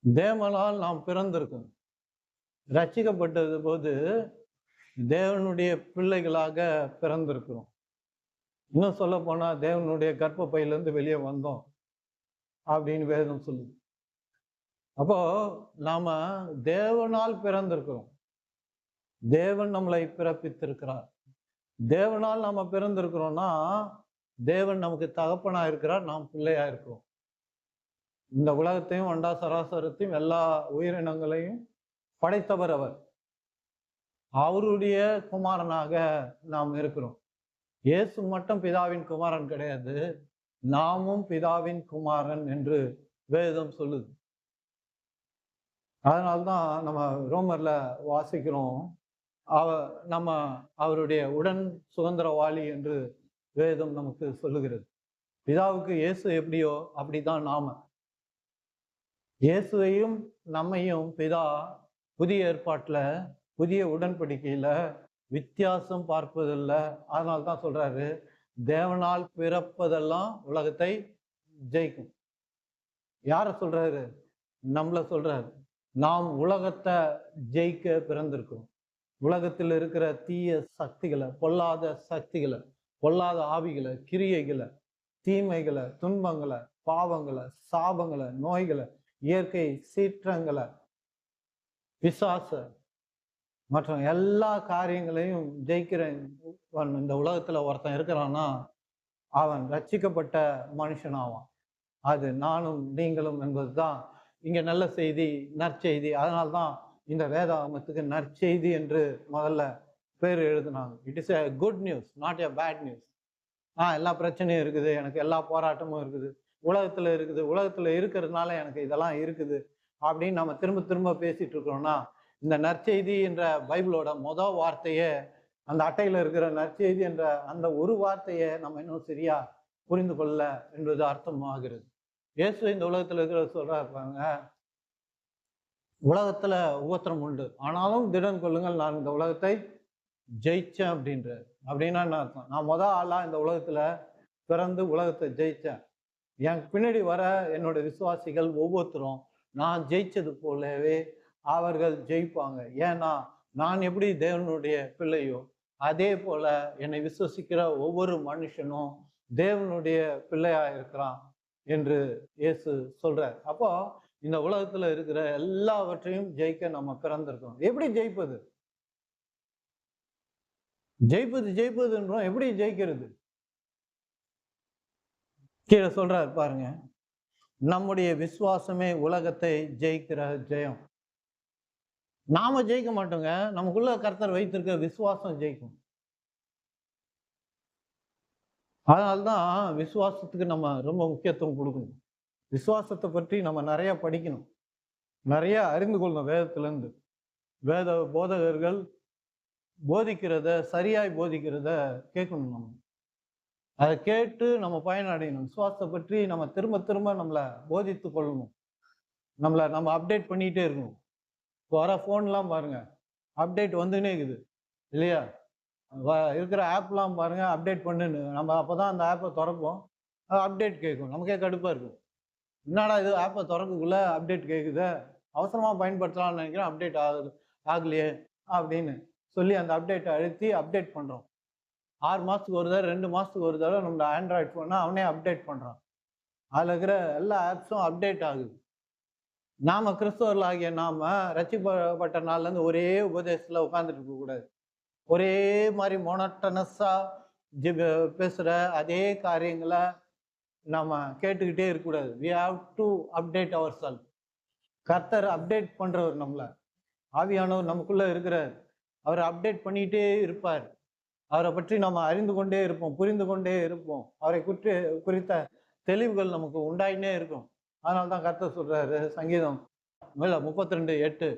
தேவனால் நாம் பிறந்திருக்கோம், ரட்சிக்கப்பட்டது போது தேவனுடைய பிள்ளைகளாக பிறந்திருக்கிறோம். இன்னும் சொல்ல போனா தேவனுடைய கர்ப்பப்பையிலிருந்து வெளியே வந்தோம் அப்படின்னு வேதம் சொல்லுது. அப்போ நாம தேவனால் பிறந்திருக்கிறோம். தேவன் நம்மளை பிறப்பித்திருக்கிறார். தேவனால் நாம பிறந்திருக்கிறோம்னா தேவன் நமக்கு தகப்பனா இருக்கிறார், நாம் பிள்ளையா இருக்கிறோம். இந்த உலகத்தையும் அண்டா சராசரத்தையும் எல்லா உயிரினங்களையும் படைத்தவர் அவர். அவருடைய குமாரனாக நாம் இருக்கிறோம். இயேசு மட்டும் பிதாவின் குமாரன் கிடையாது, நாமும் பிதாவின் குமாரன் என்று வேதம் சொல்லுது. அதனால்தான் நம்ம ரோமர்ல வாசிக்கிறோம், நம்ம அவருடைய உடன் சுதந்திரவாளி என்று வேதம் நமக்கு சொல்லுகிறது. பிதாவுக்கு இயேசு எப்படியோ அப்படிதான் நாம. இயேசுவையும் நம்மையும் பிதா புதிய ஏற்பாட்டுல, புதிய உடன்படிக்கையில வித்தியாசம் பார்ப்பதில்லை. அதனால்தான் சொல்றாரு, தேவனால் பிறப்பதெல்லாம் உலகத்தை ஜெயிக்கும். யார சொல்றாரு? நம்மள சொல்றாரு. நாம் உலகத்தை ஜெயிக்க பிறந்திருக்கிறோம். உலகத்தில் இருக்கிற தீய சக்திகளை, பொல்லாத சக்திகளை, பொல்லாத ஆவிகளை, கிரியைகளை, தீமைகளை, துன்பங்களை, பாவங்களை, சாபங்களை, நோய்களை, இயற்கை சீற்றங்களை, பிசாச மற்ற எல்லா காரியங்களையும் ஜெயிக்கிற இந்த உலகத்துல ஒருத்தன் இருக்கிறான்னா அவன் ரட்சிக்கப்பட்ட மனுஷனாவான். அது நானும் நீங்களும் என்பதுதான் இங்க நல்ல செய்தி, நற்செய்தி. அதனால்தான் இந்த வேதாகமத்துக்கு நற்செய்தி என்று முதல்ல பேர் எழுதினாங்க. It is a good news, not a bad news. எல்லா பிரச்சனையும் இருக்குது, எனக்கு எல்லா போராட்டமும் இருக்குது, உலகத்துல இருக்குது, உலகத்துல இருக்கிறதுனால எனக்கு இதெல்லாம் இருக்குது அப்படின்னு நம்ம திரும்ப திரும்ப பேசிட்டு இருக்கிறோம்னா, இந்த நற்செய்தி என்ற பைபிளோட முதல் வார்த்தையே, அந்த அட்டையில இருக்கிற நற்செய்தி என்ற அந்த ஒரு வார்த்தையை நம்ம இன்னும் சரியா புரிந்து கொள்ள என்பது அர்த்தமாகிறது. இயேசு இந்த உலகத்துல இருக்கிற சொல்றாங்க, உலகத்துல உபத்திரம் உண்டு, ஆனாலும் திடன் கொள்ளுங்கள், நான் இந்த உலகத்தை ஜெயிச்சேன் அப்படின்றாரு. அப்படின்னா என்ன அர்த்தம்? நான் ஆளா இந்த உலகத்துல பிறந்து உலகத்தை ஜெயிச்சேன். என் பின்னாடி வர என்னோட விசுவாசிகள் ஒவ்வொருத்தரும் நான் ஜெயிச்சது போலவே அவர்கள் ஜெயிப்பாங்க. ஏன்னா நான் எப்படி தேவனுடைய பிள்ளையோ அதே போல என்னை விசுவசிக்கிற ஒவ்வொரு மனுஷனும் தேவனுடைய பிள்ளையா இருக்கிறான் என்று இயேசு சொல்றார். அப்போ இந்த உலகத்துல இருக்கிற எல்லாவற்றையும் ஜெயிக்க நம்ம பிறந்திருக்கோம். எப்படி ஜெயிப்பது? ஜெயிப்பதுன்றோம், எப்படி ஜெயிக்கிறது? கீழே சொல்றாரு பாருங்க, நம்முடைய விசுவாசமே உலகத்தை ஜெயிக்கிற ஜெயம். நாம ஜெயிக்க மாட்டோங்க, நமக்குள்ள கர்த்தர் வைத்திருக்க விசுவாசம் ஜெயிக்கும். அதனால்தான் விசுவாசத்துக்கு நம்ம ரொம்ப முக்கியத்துவம் கொடுக்கணும். விசுவாசத்தை பற்றி நம்ம நிறைய படிக்கணும், நிறைய அறிந்து கொள்ளணும். வேதத்திலிருந்து வேத போதகர்கள் போதிக்கிறத, சரியாய் போதிக்கிறத கேட்கணும். நம்ம அதை கேட்டு நம்ம பயனடையணும். விசுவாசத்தை பற்றி நம்ம திரும்ப திரும்ப நம்மளை போதித்து கொள்ளணும். நம்ம அப்டேட் பண்ணிகிட்டே இருக்கணும். இப்போ வர ஃபோன்லாம் பாருங்க, அப்டேட் வந்துன்னே இருக்குது இல்லையா? இருக்கிற ஆப்லாம் பாருங்க, அப்டேட் பண்ணுன்னு. நம்ம அப்போதான் அந்த ஆப்பை திறப்போம், அப்டேட் கேட்கும். நமக்கே கடுப்பாக இருக்கும். என்னடா இது, ஆப்பை திறக்கக்குள்ள அப்டேட் கேட்குது, அவசரமாக பயன்படுத்தலாம்னு நினைக்கிறேன், அப்டேட் ஆகலையே அப்படின்னு சொல்லி அந்த அப்டேட்டை அழுத்தி அப்டேட் பண்ணுறோம். 6 மாதத்துக்கு ஒரு தடவை, 2 மாதத்துக்கு ஒரு தடவை நம்ம ஆண்ட்ராய்ட் ஃபோனை அவனே அப்டேட் பண்ணுறான். அதில் இருக்கிற எல்லா ஆப்ஸும் அப்டேட் ஆகுது. நாம கிறிஸ்தவர்களாகிய நாம ரட்சிக்கப்பட்ட நாள்லேருந்து ஒரே உபதேசத்தில் உட்காந்துட்டு இருக்கக்கூடாது. ஒரே மாதிரி மோனோட்டனஸா பேசுகிற அதே காரியங்களை நம்ம கேட்டுக்கிட்டே இருக்கக்கூடாது. We have to update our self. கர்த்தர் அப்டேட் பண்ணுறவர், நம்மளை ஆவியானவர் நமக்குள்ளே இருக்கிறார். அவர் அப்டேட் பண்ணிக்கிட்டே இருப்பார். அவரை பற்றி நம்ம அறிந்து கொண்டே இருப்போம், புரிந்து கொண்டே இருப்போம். அவரை குறித்த தெளிவுகள் நமக்கு உண்டாயினே இருக்கும். அதனால தான் கர்த்தர் சொல்றாரு சங்கீதம் 32:8,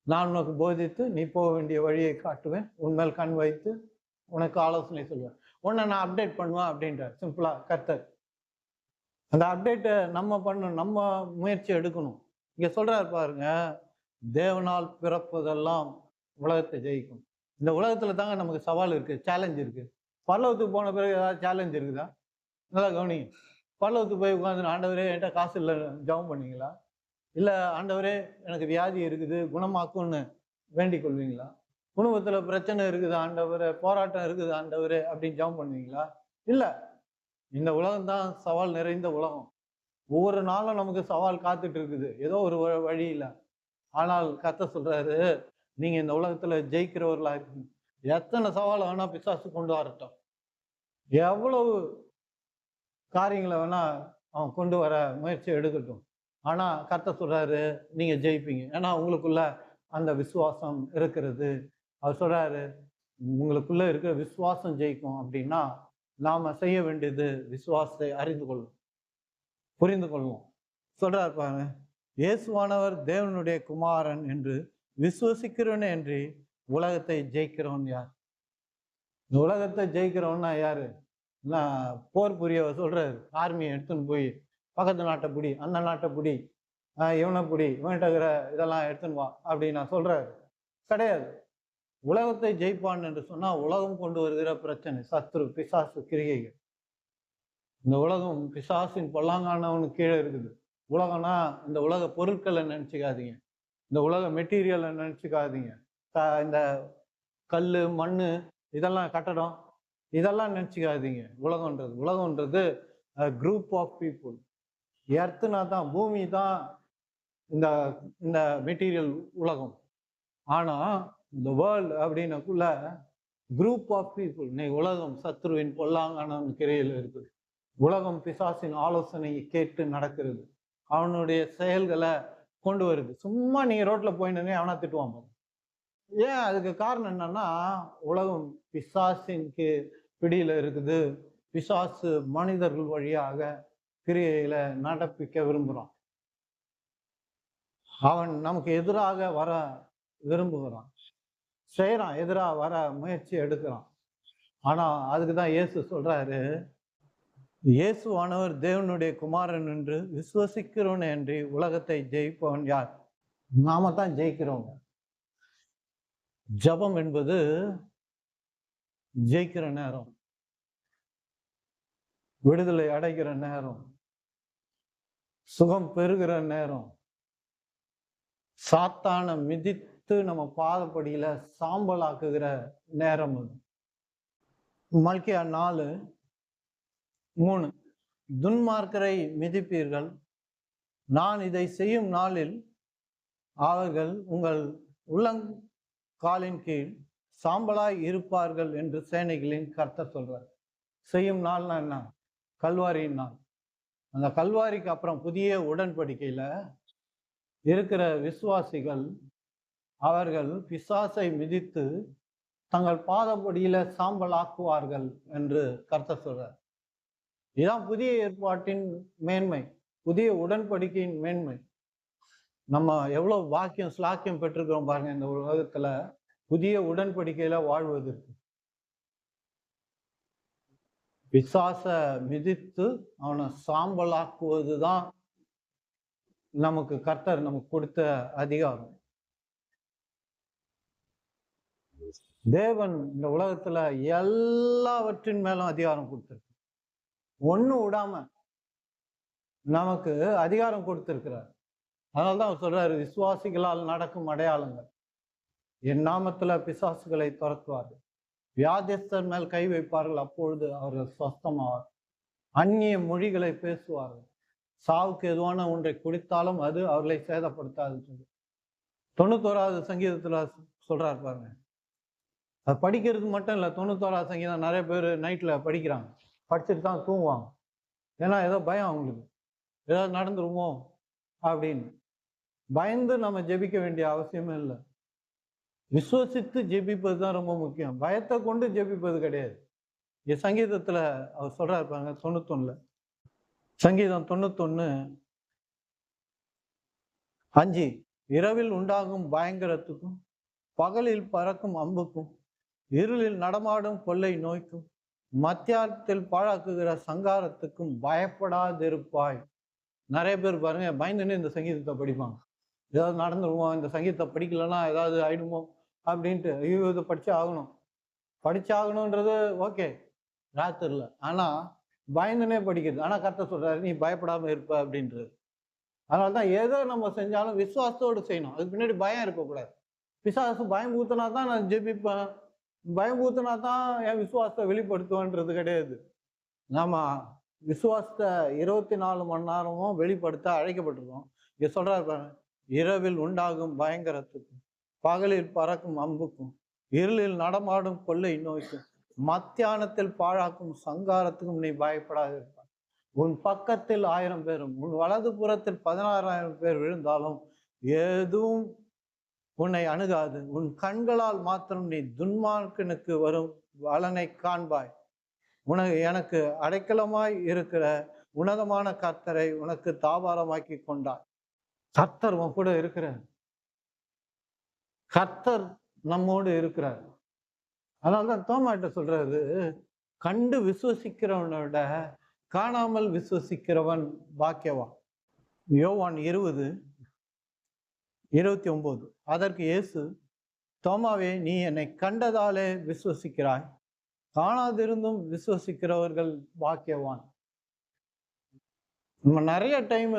நான் உனக்கு போதித்து நீ போக வேண்டிய வழியை காட்டுவேன், உன்மேல் கண் வைத்து உனக்கு ஆலோசனை சொல்லுவேன். உன்னை நான் அப்டேட் பண்ணுவேன் அப்படின்றார் சிம்பிளா கர்த்தர். அந்த அப்டேட்டை நம்ம பண்ணணும், நம்ம முயற்சி எடுக்கணும். இங்க சொல்றாரு பாருங்க, தேவனால் பிறப்பதெல்லாம் உலகத்தை ஜெயிக்கும். இந்த உலகத்துல தாங்க நமக்கு சவால் இருக்கு, சேலஞ்ச் இருக்கு. பரலோகத்துக்கு போன பிறகு ஏதாவது சேலஞ்ச் இருக்குதா? நல்லா கவனிங்க. பரலோகத்துக்கு போய் உட்காந்து, ஆண்டவரே என்கிட்ட காசு இல்லை, ஜெபம் பண்ணீங்களா? இல்லை ஆண்டவரே எனக்கு வியாதி இருக்குது குணமாக்கும்னு வேண்டிக் கொள்வீங்களா? குடும்பத்துல பிரச்சனை இருக்குது ஆண்டவரே, போராட்டம் இருக்குது ஆண்டவரே அப்படின்னு ஜெபம் பண்ணுவீங்களா? இல்லை. இந்த உலகம் தான் சவால் நிறைந்த உலகம். ஒவ்வொரு நாளும் நமக்கு சவால் காத்துட்டு இருக்குது ஏதோ ஒரு வழியில. ஆனால் கர்த்தர் சொல்றாரு, நீங்க இந்த உலகத்துல ஜெயிக்கிறவர்களா இருக்கீங்க. எத்தனை சவாலை வேணா பிசாசு கொண்டு வரட்டும், எவ்வளவு காரியங்களை வேணா அவன் கொண்டு வர முயற்சி எடுக்கட்டும், ஆனா கர்த்தர் சொல்றாரு நீங்க ஜெயிப்பீங்க. ஏன்னா உங்களுக்குள்ள அந்த விசுவாசம் இருக்கிறது. அவர் சொல்றாரு, உங்களுக்குள்ள இருக்கிற விசுவாசம் ஜெயிக்கும். அப்படின்னா நாம செய்ய வேண்டியது விசுவாசத்தை அறிந்து கொள்ளும், புரிந்து கொள்வோம். சொல்றாரு பாருங்க, இயேசுவானவர் தேவனுடைய குமாரன் என்று விசுவசிக்கிறவன் என்று உலகத்தை ஜெயிக்கிறவன் யார்? இந்த உலகத்தை ஜெயிக்கிறவன்னா யாரு? போர் புரியவர் சொல்றாரு, ஆர்மியை எடுத்துன்னு போய் பக்கத்து நாட்டை பிடி, அந்த நாட்டை பிடி, இவனை பிடி, இவன்கிட்ட இருக்கிற இதெல்லாம் எடுத்துன்னு வா அப்படின்னு நான் சொல்றாரு. கிடையாது. உலகத்தை ஜெயிப்பான் என்று சொன்னா உலகம் கொண்டு வருகிற பிரச்சனை, சத்ரு, பிசாசு, கிரிகைகள். இந்த உலகம் பிசாசின் பொல்லாங்கானவனுக்கு கீழே இருக்குது. உலகம்னா இந்த உலக பொருட்களை நினைச்சுக்காதீங்க, இந்த உலக மெட்டீரியலை நினைச்சுக்காதீங்க. இந்த கல், மண், இதெல்லாம் கட்டடம், இதெல்லாம் நினைச்சுக்காதீங்க. உலகம்ன்றது குரூப் ஆஃப் பீப்புள். எர்த்துனா தான், பூமி தான் இந்த இந்த மெட்டீரியல் உலகம். ஆனா இந்த வேர்ல்டு அப்படின்னக்குள்ள குரூப் ஆஃப் பீப்புள். இன்னைக்கு உலகம் சத்ருவின் பொல்லாங்கான கிரையில் இருக்குது. உலகம் பிசாசின் ஆலோசனையை கேட்டு நடக்கிறது, அவனுடைய செயல்களை கொண்டு வருது. சும்மா நீங்க ரோட்ல போயின்னு அவனா திட்டுவாங்க. ஏன்? அதுக்கு காரணம் என்னன்னா, உலகம் பிசாசின் பிடியில இருக்குது. பிசாசு மனிதர்கள் வழியாக கிரியையில நடப்பிக்க விரும்புகிறான். அவன் நமக்கு எதிராக வர விரும்புகிறான், செய்யறான், எதிராக வர முயற்சி எடுக்கிறான். ஆனா அதுக்குதான் இயேசு சொல்றாரு, இயேசுவானவர் தேவனுடைய குமாரன் என்று விசுவசிக்கிறவன் என்று உலகத்தை ஜெயிப்பவன் யார்? நாம தான் ஜெயிக்கிறவங்க. ஜபம் என்பது ஜெயிக்கிற நேரம், விடுதலை அடைகிற நேரம், சுகம் பெறுகிற நேரம், சாத்தான மிதித்து நம்ம பாதப்படியில சாம்பலாக்குகிற நேரம் அது. மல்கியா 4:3, துன்மார்க்கரை மிதிப்பீர்கள், நான் இதை செய்யும் நாளில் அவர்கள் உங்கள் உள்ளங்காலின் கீழ் சாம்பலாய் இருப்பார்கள் என்று சேனைகளின் கர்த்தர் சொல்றார். செய்யும் நாள்னா என்ன? கல்வாரியின் நாள். அந்த கல்வாரிக்கு அப்புறம் புதிய உடன்படிக்கையில இருக்கிற விசுவாசிகள் அவர்கள் பிசாசை மிதித்து தங்கள் பாதப்படியில சாம்பல் ஆக்குவார்கள் என்று கர்த்தர் சொல்றார். இதுதான் புதிய ஏற்பாட்டின் மேன்மை, புதிய உடன்படிக்கையின் மேன்மை. நம்ம எவ்வளவு வாக்கியம் ஸ்லாக்கியம் பெற்றிருக்கிறோம் பாருங்க இந்த உலகத்துல புதிய உடன்படிக்கையில வாழ்வதற்கு. பிசாச மிதித்து அவனை சாம்பலாக்குவதுதான் நமக்கு கர்த்தர் நமக்கு கொடுத்த அதிகாரம். தேவன் இந்த உலகத்துல எல்லாவற்றின் மேலும் அதிகாரம் கொடுத்திருக்கு. ஒண்ணு விடாம நமக்கு அதிகாரம் கொடுத்திருக்கிறார். அதனால்தான் அவர் சொல்றாரு, விசுவாசிகளால் நடக்கும் அடையாளங்கள், என் நாமத்துல பிசாசுகளை துரத்துவார்கள், வியாதிஸ்தர் மேல் கை வைப்பார்கள், அப்பொழுது அவர்கள் சொஸ்தமாவார், அந்நிய மொழிகளை பேசுவார்கள், சாவுக்கு எதுவான ஒன்றை குடித்தாலும் அது அவர்களை சேதப்படுத்தாது. 91வது சங்கீதத்துல சொல்றாரு பாருங்க. அது படிக்கிறது மட்டும் இல்லை, 91வது சங்கீதம் நிறைய பேர் நைட்ல படிக்கிறாங்க, படிச்சுட்டு தான் தூங்குவாங்க. ஏன்னா ஏதோ பயம் அவங்களுக்கு, ஏதாவது நடந்துருமோ அப்படின்னு. பயந்து நம்ம ஜெபிக்க வேண்டிய அவசியமே இல்லை. விசுவசித்து ஜெபிப்பது தான் ரொம்ப முக்கியம். பயத்தை கொண்டு ஜெபிப்பது கிடையாது. சங்கீதத்துல அவர் சொல்றாரு பாருங்க, 91 சங்கீதம் 91:5, இரவில் உண்டாகும் பயங்கரத்துக்கும் பகலில் பறக்கும் அம்புக்கும் இருளில் நடமாடும் கொள்ளை நோய்க்கும் மத்தியானத்தில் பாழாக்குகிற சங்காரத்துக்கும் பயப்படாதிருப்பாய். நிறைய பேர் பாருங்க பயந்துன்னு இந்த சங்கீதத்தை படிப்பாங்க. ஏதாவது நடந்துருமோ, இந்த சங்கீதத்தை படிக்கலன்னா ஏதாவது ஆயிடுமோ அப்படின்ட்டு, ஐயோ இதை படிச்சாகணுன்றது ஓகே ராத்திரில, ஆனா பயந்துனே படிக்கிறது. ஆனா கர்த்தர் சொல்றாரு நீ பயப்படாம இருப்ப அப்படின்றது. அதனால்தான் ஏதோ நம்ம செஞ்சாலும் விசுவாசத்தோடு செய்யணும். அதுக்கு பின்னாடி பயம் இருக்கக்கூடாது. பிசாசு பயம் ஊத்தினா தான் நான் ஜெபிப்பேன், பயம் ஊத்தினா தான் என் விசுவாசத்தை வெளிப்படுத்துவேன்றது கிடையாது. நாம விசுவாசத்தை 24 மணி நேரமும் வெளிப்படுத்த அழைக்கப்பட்டிருக்கோம். இங்க சொல்றாரு பாருங்க, இரவில் உண்டாகும் பயங்கரத்துக்கும் பகலில் பறக்கும் அம்புக்கும் இருளில் நடமாடும் கொள்ளை நோய்க்கும் மத்தியானத்தில் பாழாக்கும் சங்காரத்துக்கும் நீ பயப்படாதிருப்பாய். உன் பக்கத்தில் 1000 பேரும் உன் வலது புறத்தில் 16,000 பேர் விழுந்தாலும் எதுவும் உன்னை அணுகாது. உன் கண்களால் மாத்திரம் நீ துன்மார்க்கனுக்கு வரும் பலனை காண்பாய். எனக்கு அடைக்கலமாய் இருக்கிற உன்னதமான கர்த்தரை உனக்கு தாபாரமாக்கி கொண்டார். கர்த்தர் உன் கூட இருக்கிறார், கர்த்தர் நம்மோடு இருக்கிறார். அதனால்தான் தோமாட்ட சொல்றாரு, கண்டு விசுவசிக்கிறவனோட காணாமல் விசுவசிக்கிறவன் பாக்கியவான். யோவான் 20:29. அதற்கு இயேசு, தோமாவே நீ என்னை கண்டதாலே விசுவசிக்கிறாய், காணாதிருந்தும் விசுவசிக்கிறவர்கள் பாக்கியவான். நம்ம நிறைய டைம்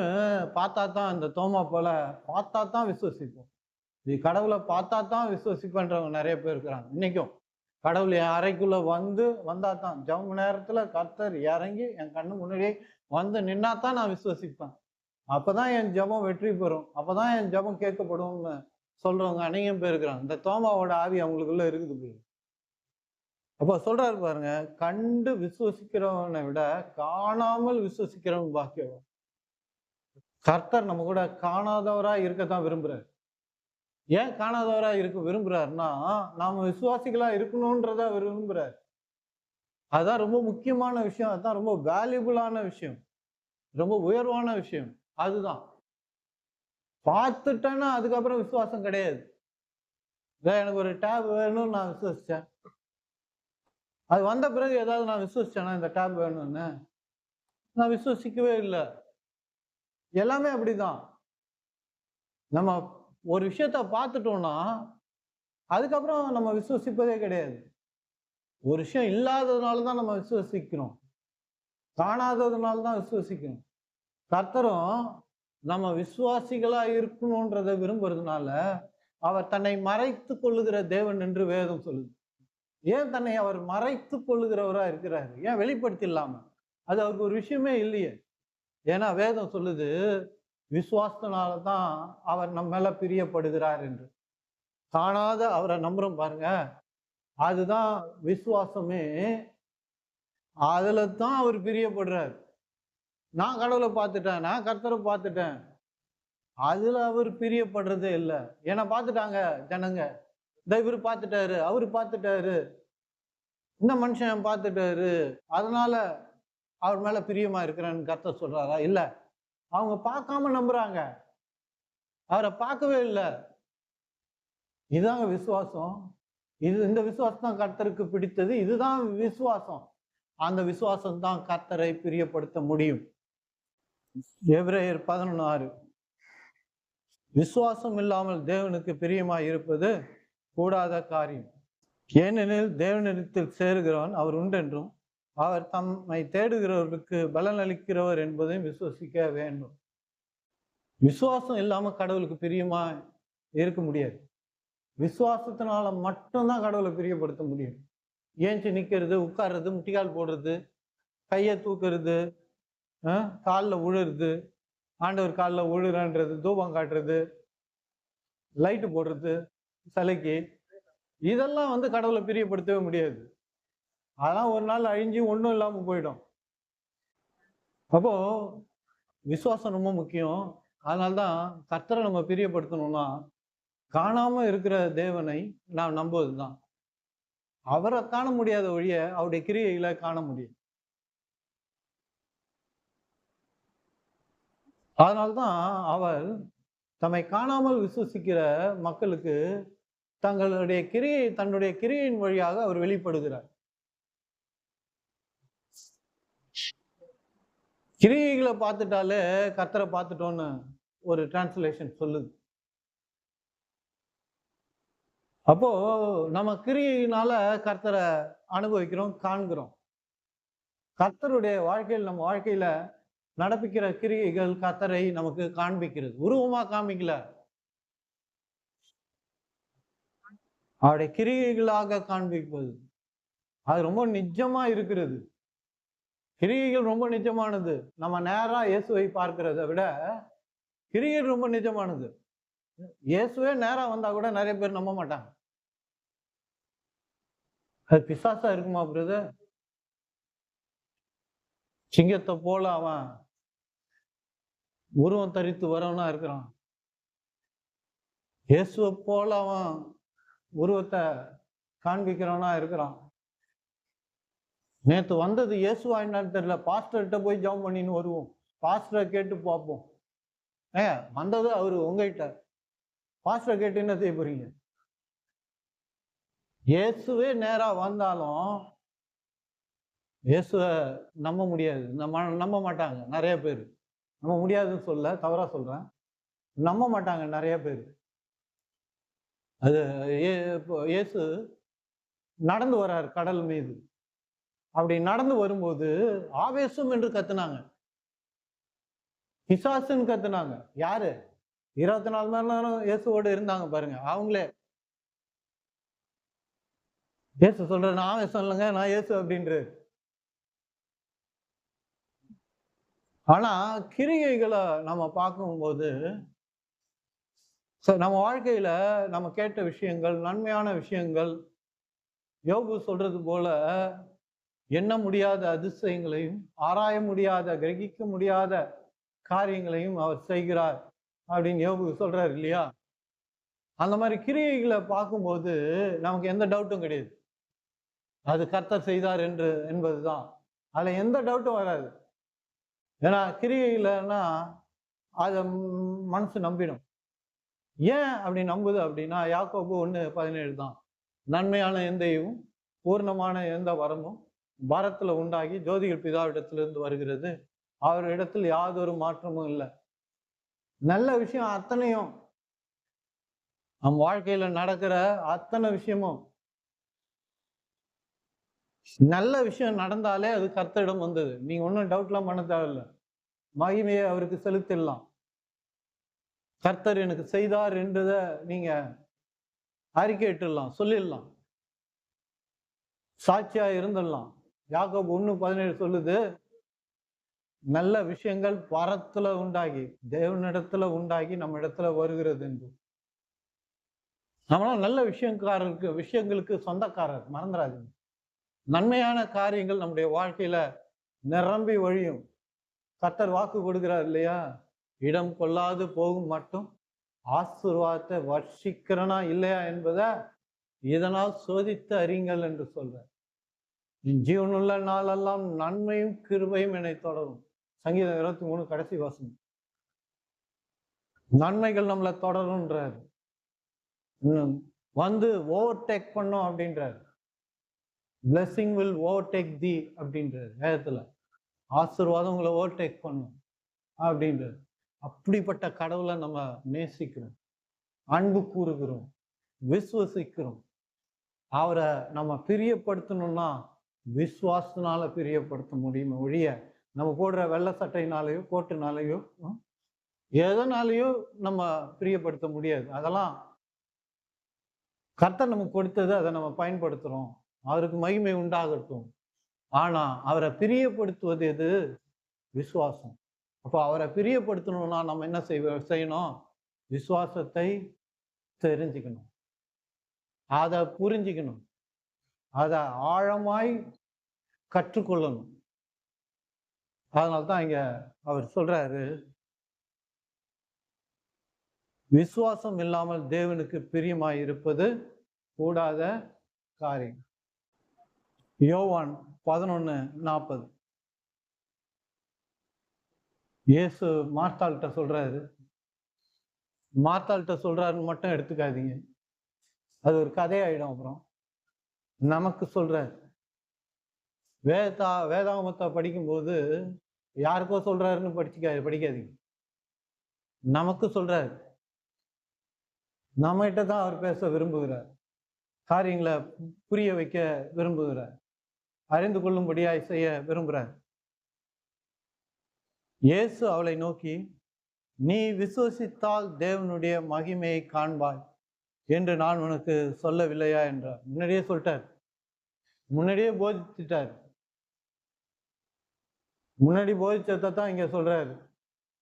பார்த்தா தான், இந்த தோமா போல பார்த்தா தான் விசுவசிப்போம். இது கடவுளை பார்த்தா தான் விசுவசிப்பன்றவங்க நிறைய பேர் இருக்கிறாங்க. இன்னைக்கும் கடவுள் என் அறைக்குள்ள வந்தா தான், ஜெப நேரத்துல கர்த்தர் இறங்கி என் கண்ணு முன்னாடியே வந்து நின்னா தான் நான் விசுவசிப்பேன். அப்பதான் என் ஜெபம் வெற்றி பெறும், அப்பதான் என் ஜெபம் கேட்கப்படும்னு சொல்றவங்க அநேகம் பேர் இருக்கிறாங்க. இந்த தோமாவோட ஆவி அவங்களுக்குள்ள இருக்குது. அப்ப சொல்றாரு பாருங்க, கண்டு விசுவசிக்கிறவனை விட காணாமல் விசுவசிக்கிறவன் பாக்கியவான். கர்த்தர் நம்ம கூட காணாதவரா இருக்கத்தான் விரும்புறாரு. ஏன் காணாதவரா இருக்க விரும்புறாருன்னா, நாம விசுவாசிகளா இருக்கணும்ன்றத விரும்புறாரு. அதுதான் ரொம்ப முக்கியமான விஷயம், அதுதான் ரொம்ப வேல்யூபிளான விஷயம், ரொம்ப உயர்வான விஷயம். அதுதான் பார்த்துட்டேன்னா அதுக்கப்புறம் விசுவாசம் கிடையாது. எனக்கு ஒரு டேப் வேணும்னு நான் விசுவசிச்சேன், அது வந்த பிறகு ஏதாவது நான் விசுவசிச்சேன்னா இந்த டேப் வேணும்னு நான் விசுவசிக்கவே இல்லை. எல்லாமே அப்படிதான். நம்ம ஒரு விஷயத்த பார்த்துட்டோம்னா அதுக்கப்புறம் நம்ம விசுவசிப்பதே கிடையாது. ஒரு விஷயம் இல்லாததுனால தான் நம்ம விசுவசிக்கிறோம், காணாததுனால தான் விசுவசிக்கிறோம். கர்த்தரும் நம்ம விசுவாசிகளா இருக்கணும்ன்றதை விரும்புறதுனால அவர் தன்னை மறைத்து கொள்ளுகிற தேவன் என்று வேதம் சொல்லுது. ஏன் தன்னை அவர் மறைத்து கொள்ளுகிறவரா இருக்கிறாரு? ஏன் வெளிப்படுத்திடலாம? அது அவருக்கு ஒரு விஷயமே இல்லையே. ஏன்னா வேதம் சொல்லுது, விசுவாசத்தினாலதான் அவர் நம்ம மேல பிரியப்படுகிறார் என்று. காணாத அவரை நம்புறோம் பாருங்க, அதுதான் விசுவாசமே. அதுல தான் அவர் பிரியப்படுறார். நான் கடவுளை பார்த்துட்டேன், நான் கர்த்தரை பார்த்துட்டேன், அதுல அவர் பிரியப்படுறதே இல்லை. ஏன்னா பார்த்துட்டாங்க ஜனங்க, இவர் பார்த்துட்டாரு, அவரு பார்த்துட்டாரு, இந்த மனுஷன் பார்த்துட்டாரு, அதனால அவர் மேல பிரியமா இருக்கிறேன்னு கர்த்தர் சொல்றாரா? இல்ல. அவங்க பார்க்காம நம்புறாங்க, அவரை பார்க்கவே இல்லை. இதுதாங்க விசுவாசம். இந்த விசுவாசம் தான் கர்த்தருக்கு பிடித்தது. இதுதான் விசுவாசம். அந்த விசுவாசம் தான் கர்த்தரை பிரியப்படுத்த முடியும். எபிரேயர் 11:6. விசுவாசம் இல்லாமல் தேவனுக்கு பிரியமாய் இருப்பது கூடாத காரியம். ஏனெனில் தேவனிடத்தில் சேருகிறவன் அவர் உண்டென்றும் அவர் தம்மை தேடுகிறவர்களுக்கு பலன் அளிக்கிறவர் என்பதையும் விசுவசிக்க வேண்டும். விசுவாசம் இல்லாம கடவுளுக்கு பிரியமா இருக்க முடியாது. விசுவாசத்தினால மட்டும்தான் கடவுளை பிரியப்படுத்த முடியும். ஏஞ்சி நிக்கிறது, உட்கார்றது, முட்டிக்கால் போடுறது, கையை தூக்குறது, காலில் உழுறது, ஆண்டவர் காலில் உழுறன்றது, தூபம் காட்டுறது, லைட்டு போடுறது சிலைக்கு, இதெல்லாம் கடவுளை பிரியப்படுத்தவே முடியாது. அதெல்லாம் ஒரு நாள் அழிஞ்சு ஒன்றும் இல்லாமல் போயிடும். அப்போ விசுவாசம் ரொம்ப முக்கியம். அதனால்தான் கர்த்தரை நம்ம பிரியப்படுத்தணும்னா காணாம இருக்கிற தேவனை நாம் நம்புவதுதான். அவரை காண முடியாத ஒழிய அவருடைய கிரியைகளை காண முடியும். அதனால்தான் அவர் தம்மை காணாமல் விசுவசிக்கிற மக்களுக்கு தன்னுடைய கிரியையின் வழியாக அவர் வெளிப்படுகிறார். கிரியைகளை பார்த்துட்டாலே கர்த்தரை பார்த்துட்டோன்னு ஒரு டிரான்ஸ்லேஷன் சொல்லுது. அப்போ நம்ம கிரியையினால கர்த்தரை அனுபவிக்கிறோம், காண்கிறோம். கர்த்தருடைய வாழ்க்கையில், நம்ம வாழ்க்கையில நடப்பிக்கிற கிரியைகள் கர்த்தரை நமக்கு காண்பிக்கிறது. உருவமா காமிக்கல, அவருடைய கிரியைகளாக காண்பிப்பது. அது ரொம்ப நிஜமா இருக்கிறது. கிரியைகள் ரொம்ப நிஜமானது. நம்ம நேரா இயேசுவை பார்க்கிறத விட கிரியைகள் ரொம்ப நிஜமானது. இயேசுவே நேரா வந்தா கூட நிறைய பேர் நம்ப மாட்டாங்க. அது பிசாசா இருக்குமா பிரதர்? சிங்கத்தை போல அவன் உருவம் தரித்து வரவனா இருக்கிறான். இயேசுவை போல அவன் உருவத்தை காண்பிக்கிறவனா இருக்கிறான். நேற்று வந்தது இயேசுவா என்னன்னு தெரியல, பாஸ்டர்கிட்ட போய் ஜெபம் பண்ணின்னு வருவோம், பாஸ்டரை கேட்டு பார்ப்போம். வந்தது அவரு உங்ககிட்ட, பாஸ்டரை கேட்டு என்ன செய்ய போறீங்க? இயேசுவே நேரா வந்தாலும் இயேசுவை நம்ப முடியாது, நம்ப மாட்டாங்க நிறைய பேர். நம்ப முடியாதுன்னு சொல்ல, தவறா சொல்றேன், நம்ப மாட்டாங்க நிறைய பேர். அது இயேசு நடந்து வர்றார் கடல் மீது. அப்படி நடந்து வரும்போது ஆவேசம் என்று கத்துனாங்க, பிசாசுன்னு கத்துனாங்க. யாரு? 24 மணி நேரம் இயேசுவோடு இருந்தாங்க பாருங்க, அவங்களே. இயேசு சொல்ற, நான் ஆவேசம் இல்லைங்க, நான் இயேசு அப்படின்றாரு. ஆனா கிரியைகளை நம்ம பார்க்கும்போது நம்ம வாழ்க்கையில நம்ம கேட்ட விஷயங்கள், நன்மையான விஷயங்கள், யோபு சொல்றது போல எண்ண முடியாத அதிசயங்களையும், ஆராய முடியாத, கிரகிக்க முடியாத காரியங்களையும் அவர் செய்கிறார் அப்படின்னு யோபு சொல்றாரு இல்லையா? அந்த மாதிரி கிரியைகளை பார்க்கும்போது நமக்கு எந்த டவுட்டும் கிடையாது, அது கர்த்தர் செய்தார் என்பதுதான். அதுல எந்த டவுட்டும் வராது. ஏன்னா கிரியைகளைன்னா அதை மனசு நம்பிடும். ஏன் அப்படி நம்புது அப்படின்னா, யாக்கோபு 1:17 தான். நன்மையான எந்தையும் பூர்ணமான எந்த வரமும் பாரத்துல உண்டாகி ஜோதிகள் பிதாவிடத்திலிருந்து வருகிறது, அவரிடத்தில் யாதொரு மாற்றமும் இல்லை. நல்ல விஷயம் அத்தனையும், நம் வாழ்க்கையில நடக்கிற அத்தனை விஷயமும், நல்ல விஷயம் நடந்தாலே அது கர்த்தரிடம் வந்தது. நீங்க ஒன்றும் டவுட்லாம் பண்ண தேவையில்லை, மகிமையை அவருக்கு செலுத்திடலாம். கர்த்தர் எனக்கு செய்தார் என்றத நீங்க அறிக்கையிட்டுடலாம், சொல்லிடலாம், சாட்சியா இருந்துடலாம். யாக்கோபு 1:17 சொல்லுது, நல்ல விஷயங்கள் பரத்துல உண்டாகி, தேவனிடத்துல உண்டாகி நம்ம இடத்துல வருகிறது என்று. நம்மளாம் நல்ல விஷயங்களுக்கு சொந்தக்காரர், மறந்துடாதீங்க. நன்மையான காரியங்கள் நம்முடைய வாழ்க்கையில நிரம்பி வழியும். கர்த்தர் வாக்கு கொடுக்கிறார் இல்லையா? இடம் கொள்ளாது போகும் மட்டும் ஆசீர்வாதத்தை வர்ஷிக்கிறனா இல்லையா என்பதை இதனால் சோதித்து அறிங்கள் என்று சொல்ற. ஜீவனுள்ள நாளெல்லாம் நன்மையும் கிருபையும் என்னை தொடரும். சங்கீதம் 23 கடைசி வசனம். நன்மைகள் நம்மளை தொடரும்ன்றார். வந்து ஓவர்டேக் பண்ணும் அப்படின்றார். blessing will overtake thee அப்படின்றார் வேதத்துல. ஆசீர்வாதம் உங்களை ஓவர்டேக் பண்ணும் அப்படின்றார். அப்படிப்பட்ட கடவுளை நம்ம நேசிக்கிறோம், அன்பு கூறுகிறோம், விசுவசிக்கிறோம். அவரை நம்ம பிரியப்படுத்தணும்னா விசுவாசத்தினால பிரியப்படுத்த முடியுமே ஒழிய நம்ம போடுற வெள்ளை சட்டையினாலேயோ கோட்டுனாலேயோ எதனாலேயோ நம்ம பிரியப்படுத்த முடியாது. அதெல்லாம் கர்த்தர் நமக்கு கொடுத்தது, அதை நம்ம பயன்படுத்துறோம், அவருக்கு மகிமை உண்டாகட்டும். ஆனா அவரை பிரியப்படுத்துவது எது? விசுவாசம். அப்போ அவரை பிரியப்படுத்தணும்னா நம்ம என்ன செய்யணும்? விசுவாசத்தை தெரிஞ்சுக்கணும், அதை புரிஞ்சுக்கணும், அதை ஆழமாய் கற்றுக்கொள்ளணும். அதனால்தான் இங்க அவர் சொல்றாரு, விசுவாசம் இல்லாமல் தேவனுக்கு பிரியமாய் இருப்பது கூடாத காரியம். யோவான் 11:40 இயேசு மார்த்தாள்கிட்ட சொல்றாரு. மார்த்தாள்கிட்ட சொல்றாருன்னு மட்டும் எடுத்துக்காதீங்க, அது ஒரு கதையாயிடும். அப்புறம் நமக்கு சொல்றாரு. வேதாகமத்தை படிக்கும்போது யாருக்கோ சொல்றாருன்னு படிக்காதீங்க, நமக்கு சொல்றாரு. நம்மகிட்ட தான் அவர் பேச விரும்புகிறார், காரியங்களை புரிய வைக்க விரும்புகிறார், அறிந்து கொள்ளும்படியாய் செய்ய விரும்புகிறார். இயேசு அவளை நோக்கி, நீ விசுவசித்தால் தேவனுடைய மகிமையை காண்பாய் என்று நான் உனக்கு சொல்லவில்லையா என்றார். முன்னாடியே சொல்லிட்டார், முன்னாடியே போதிச்சுட்டார். முன்னாடி போதிச்சதை தான் இங்க சொல்றாரு.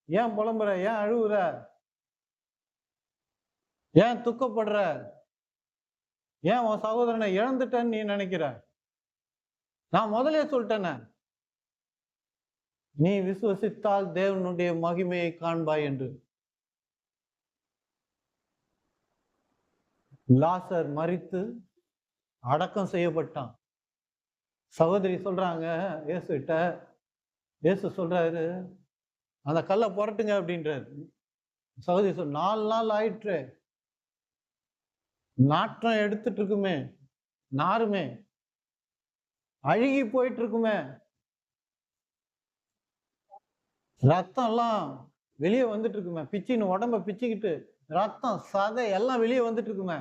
ஏன் புலம்புற? ஏன் அழுகுற? ஏன் துக்கப்படுற? ஏன் உன் சகோதரனை இழந்துட்டேன்னு நீ நினைக்கிற? நான் முதலே சொல்லிட்டேன, நீ விசுவசித்தால் தேவனுடைய மகிமையை காண்பாய் என்று. லாசர் மரித்து அடக்கம் செய்யப்பட்டான். சகோதரி சொல்றாங்க இயேசுகிட்ட, இயேசு சொல்றாரு, அந்த கல்லை புரட்டுங்க அப்படின்றாரு. சகோதரி 4 நாள் ஆயிற்று, நாற்றம் எடுத்துட்டு இருக்குமே, நாருமே அழுகி போயிட்டு இருக்குமே, ரத்தம் எல்லாம் வெளியே வந்துட்டு இருக்குமே, பிச்சின்னு உடம்ப பிச்சுக்கிட்டு ரத்தம் சதை எல்லாம் வெளியே வந்துட்டு இருக்குமே,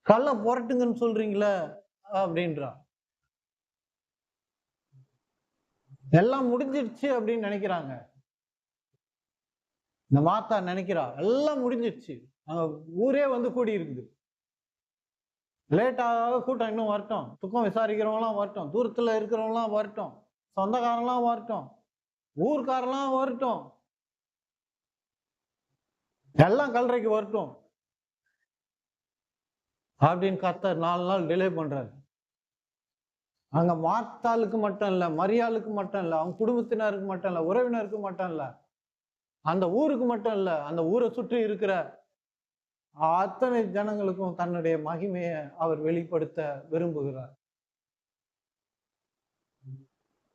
கல்லை புரட்டுங்கன்னு சொல்றீங்களே அப்படின்றா. எல்லாம் முடிஞ்சிருச்சு அப்படின்னு நினைக்கிறாங்க. இந்த மாத்தா நினைக்கிறா எல்லாம் முடிஞ்சிருச்சு, அங்க ஊரே வந்து கூடி இருக்குது, லேட்டாக கூட்டம் இன்னும் வரட்டும், துக்கம் விசாரிக்கிறவங்களாம் வரட்டும், தூரத்துல இருக்கிறவங்களாம் வரட்டும், சொந்தக்காரெல்லாம் வரட்டும், ஊர்க்காரெல்லாம் வரட்டும், எல்லாம் கல்லறைக்கு வரட்டும் அப்படின்னு கர்த்தர் 4 நாள் டிலே பண்றாரு. அங்க மார்த்தாளுக்கு மட்டும் இல்ல, மரியாளுக்கு மட்டும் இல்ல, அவங்க குடும்பத்தினருக்கு மட்டும் இல்ல, உறவினருக்கு மட்டும் இல்ல, அந்த ஊருக்கு மட்டும் இல்ல, அந்த ஊரை சுற்றி இருக்கிற அத்தனை ஜனங்களுக்கும் தன்னுடைய மகிமையை அவர் வெளிப்படுத்த விரும்புகிறார்.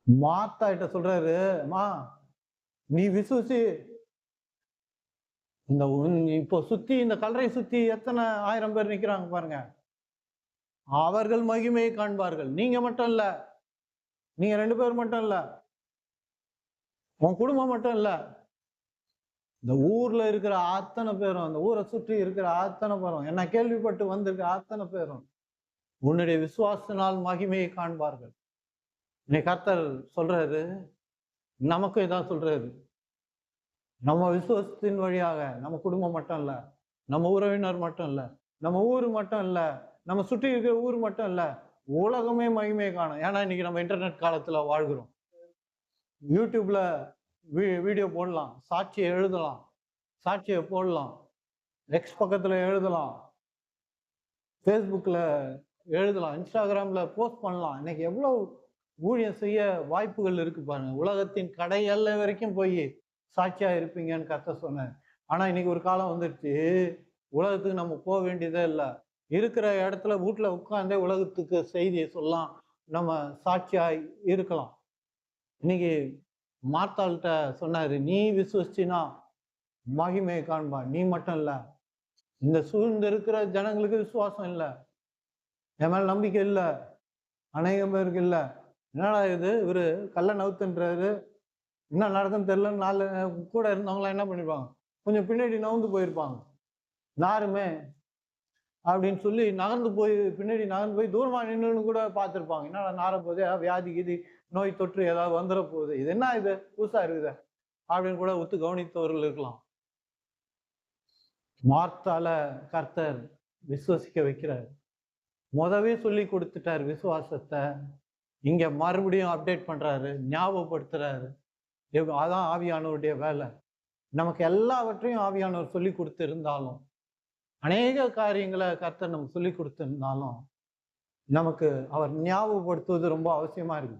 மார்த்தா கிட்ட சொல்றாரு, மா நீ விசுவசி, இந்த இப்போ சுத்தி இந்த கல்லறை சுத்தி எத்தனை 1000 பேர் நிக்கிறாங்க பாருங்க, அவர்கள் மகிமையை காண்பார்கள். நீங்க மட்டும் இல்ல, நீங்க 2 பேர் மட்டும் இல்ல, உன் குடும்பம் மட்டும் இல்ல, இந்த ஊர்ல இருக்கிற அத்தனை பேரும், அந்த ஊரை சுற்றி இருக்கிற அத்தனை பேரும், என்ன கேள்விப்பட்டு வந்திருக்க அத்தனை பேரும் உன்னுடைய விசுவாசத்தினால் மகிமையை காண்பார்கள். இன்னைக்கு கர்த்தர் சொல்றாரு, நமக்கும் இதான் சொல்றாரு. நம்ம விசுவாசத்தின் வழியாக நம்ம குடும்பம் மட்டும் இல்ல, நம்ம உறவினர் மட்டும் இல்ல, நம்ம ஊர் மட்டும் இல்ல, நம்ம சுற்றி இருக்கிற ஊர் மட்டும் இல்ல, உலகமே மகிமையை காணும். ஏன்னா இன்னைக்கு நம்ம இன்டர்நெட் காலத்துல வாழ்கிறோம். யூடியூப்ல வீடியோ போடலாம், சாட்சியை எழுதலாம், சாட்சியை போடலாம், எக்ஸ் பக்கத்துல எழுதலாம், ஃபேஸ்புக்ல எழுதலாம், இன்ஸ்டாகிராம்ல போஸ்ட் பண்ணலாம். இன்னைக்கு எவ்வளவு ஊழியம் செய்ய வாய்ப்புகள் இருக்கு பாருங்க. உலகத்தின் கடை எல்லை வரைக்கும் போய் சாட்சியா இருப்பீங்கன்னு கர்த்தர் சொன்னார். ஆனா இன்னைக்கு ஒரு காலம் வந்துடுச்சு, உலகத்துக்கு நம்ம போக வேண்டியதே இல்லை. இருக்கிற இடத்துல வீட்டுல உட்கார்ந்தே உலகத்துக்கு செய்தியை சொல்லலாம், நம்ம சாட்சியாய் இருக்கலாம். இன்னைக்கு மார்த்தாள்கிட்ட சொன்னாரு, நீ விசுவசினா மகிமையை காண்பா. நீ மட்டும் இல்ல, இந்த சூழ்ந்து இருக்கிற ஜனங்களுக்கு விசுவாசம் இல்லை, என் மேல நம்பிக்கை இல்லை, அநேகம் பேருக்கு இல்லை. என்னடா இது, இவரு கள்ள நவுத்துன்றாரு, என்ன நடக்குன்னு தெரியல. நாலு கூட இருந்தவங்களாம் என்ன பண்ணிருப்பாங்க, கொஞ்சம் பின்னாடி நவுந்து போயிருப்பாங்க. யாருமே அப்படின்னு சொல்லி பின்னாடி நகர்ந்து போய் தூரமா நின்றுன்னு கூட பார்த்துருப்பாங்க. என்னடா நார போதே, வியாதி கீதி நோய் தொற்று ஏதாவது வந்துட போகுது, இது என்ன இது புதுசா இருக்குது அப்படின்னு கூட ஒத்து கவனித்தவர்கள் இருக்கலாம். மார்த்தால கர்த்தர் விசுவசிக்க வைக்கிறார். முதவே சொல்லி கொடுத்துட்டார் விசுவாசத்தை, இங்க மறுபடியும் அப்டேட் பண்றாரு, ஞாபகப்படுத்துறாரு. அதான் ஆவியானவருடைய வேலை. நமக்கு எல்லாவற்றையும் ஆவியானவர் சொல்லி கொடுத்து இருந்தாலும், அநேக காரியங்களை கர்த்தர் நமக்கு சொல்லி கொடுத்திருந்தாலும், நமக்கு அவர் ஞாபகப்படுத்துவது ரொம்ப அவசியமா இருக்கு.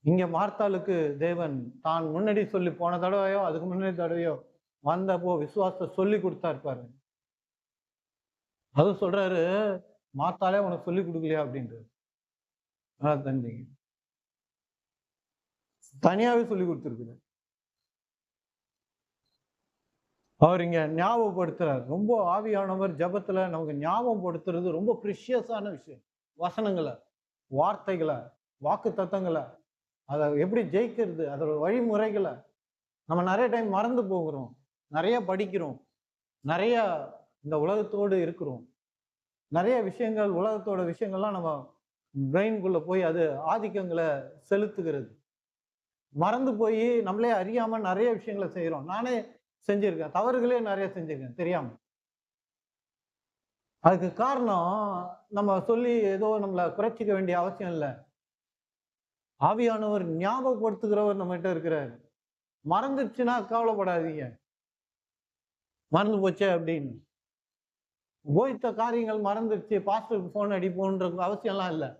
இங்க மார்த்தாளுக்கு தேவன் தான் முன்னாடி சொல்லி, போன தடவையோ அதுக்கு முன்னாடி தடவையோ வந்தப்போ விசுவாசத்தை சொல்லி கொடுத்தாரு பாருங்க. அதுவும் சொல்றாரு, மார்த்தாலே உனக்கு சொல்லி கொடுக்கலையா அப்படின்றது. தனியாவே சொல்லி கொடுத்துருக்குது. அவர் இங்க ஞாபகப்படுத்துறார். ரொம்ப ஆவியானவர் ஜபத்துல நமக்கு ஞாபகப்படுத்துறது ரொம்ப ப்ரிஷியஸான விஷயம். வசனங்களை, வார்த்தைகளை, வாக்கு தத்தங்களை, அதை எப்படி ஜெயிக்கிறது, அதோட வழிமுறைகளை நம்ம நிறைய டைம் மறந்து போகிறோம். நிறைய படிக்கிறோம், நிறைய இந்த உலகத்தோடு இருக்கிறோம், நிறைய விஷயங்கள், உலகத்தோட விஷயங்கள்லாம் நம்ம பிரெயின்குள்ள போய் அது ஆதிக்கங்களை செலுத்துகிறது. மறந்து போய் நம்மளே அறியாம நிறைய விஷயங்களை செய்யறோம். நானே செஞ்சிருக்கேன், தவறுகளே நிறைய செஞ்சிருக்கேன் தெரியாம. அதுக்கு காரணம் நம்ம சொல்லி ஏதோ நம்மளை குறைச்சிக்க வேண்டிய அவசியம் இல்லை. ஆவியானவர் ஞாபகப்படுத்துகிறவர் நம்மகிட்ட இருக்கிறார். மறந்துடுச்சுன்னா கவலைப்படாதீங்க, மறந்து போச்சே அப்படின்னு. போதித்த காரியங்கள் மறந்துடுச்சு, பாஸ்டருக்கு போன் அடிப்போன்ற அவசியம்லாம் இல்லை.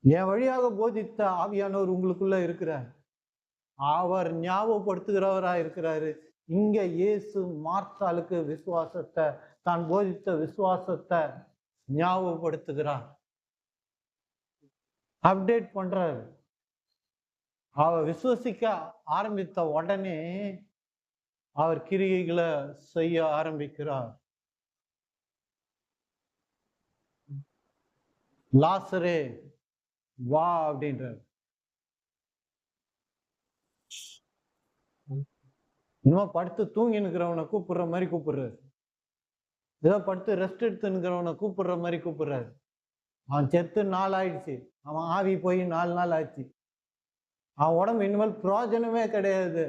என் வழியாக போதித்த ஆவியானவர் உங்களுக்குள்ள இருக்கிறார். அவர் ஞாபகப்படுத்துகிறவரா இருக்கிறாரு. இங்க இயேசு மார்த்தாளுக்கு விசுவாசத்தை, தான் போதித்த விசுவாசத்தை ஞாபகப்படுத்துகிறார், அப்டேட் பண்றாரு. அவர் விசுவசிக்க ஆரம்பித்த உடனே அவர் கிரியைகளை செய்ய ஆரம்பிக்கிறார். லாசரே வா அப்படின்றார். இன்னும் படுத்து தூங்கி நிற்கிறவனை கூப்பிடுற மாதிரி கூப்பிடுறாரு. ஏதோ படுத்து ரெஸ்ட் எடுத்து நிற்கிறவனை கூப்பிடுற மாதிரி கூப்பிடுறாரு. அவன் செத்து 4 ஆயிடுச்சு, அவன் ஆவி போய் 4 நாள் ஆயிடுச்சு. அவன் உடம்பு இனிமேல் பிரயோஜனமே கிடையாது.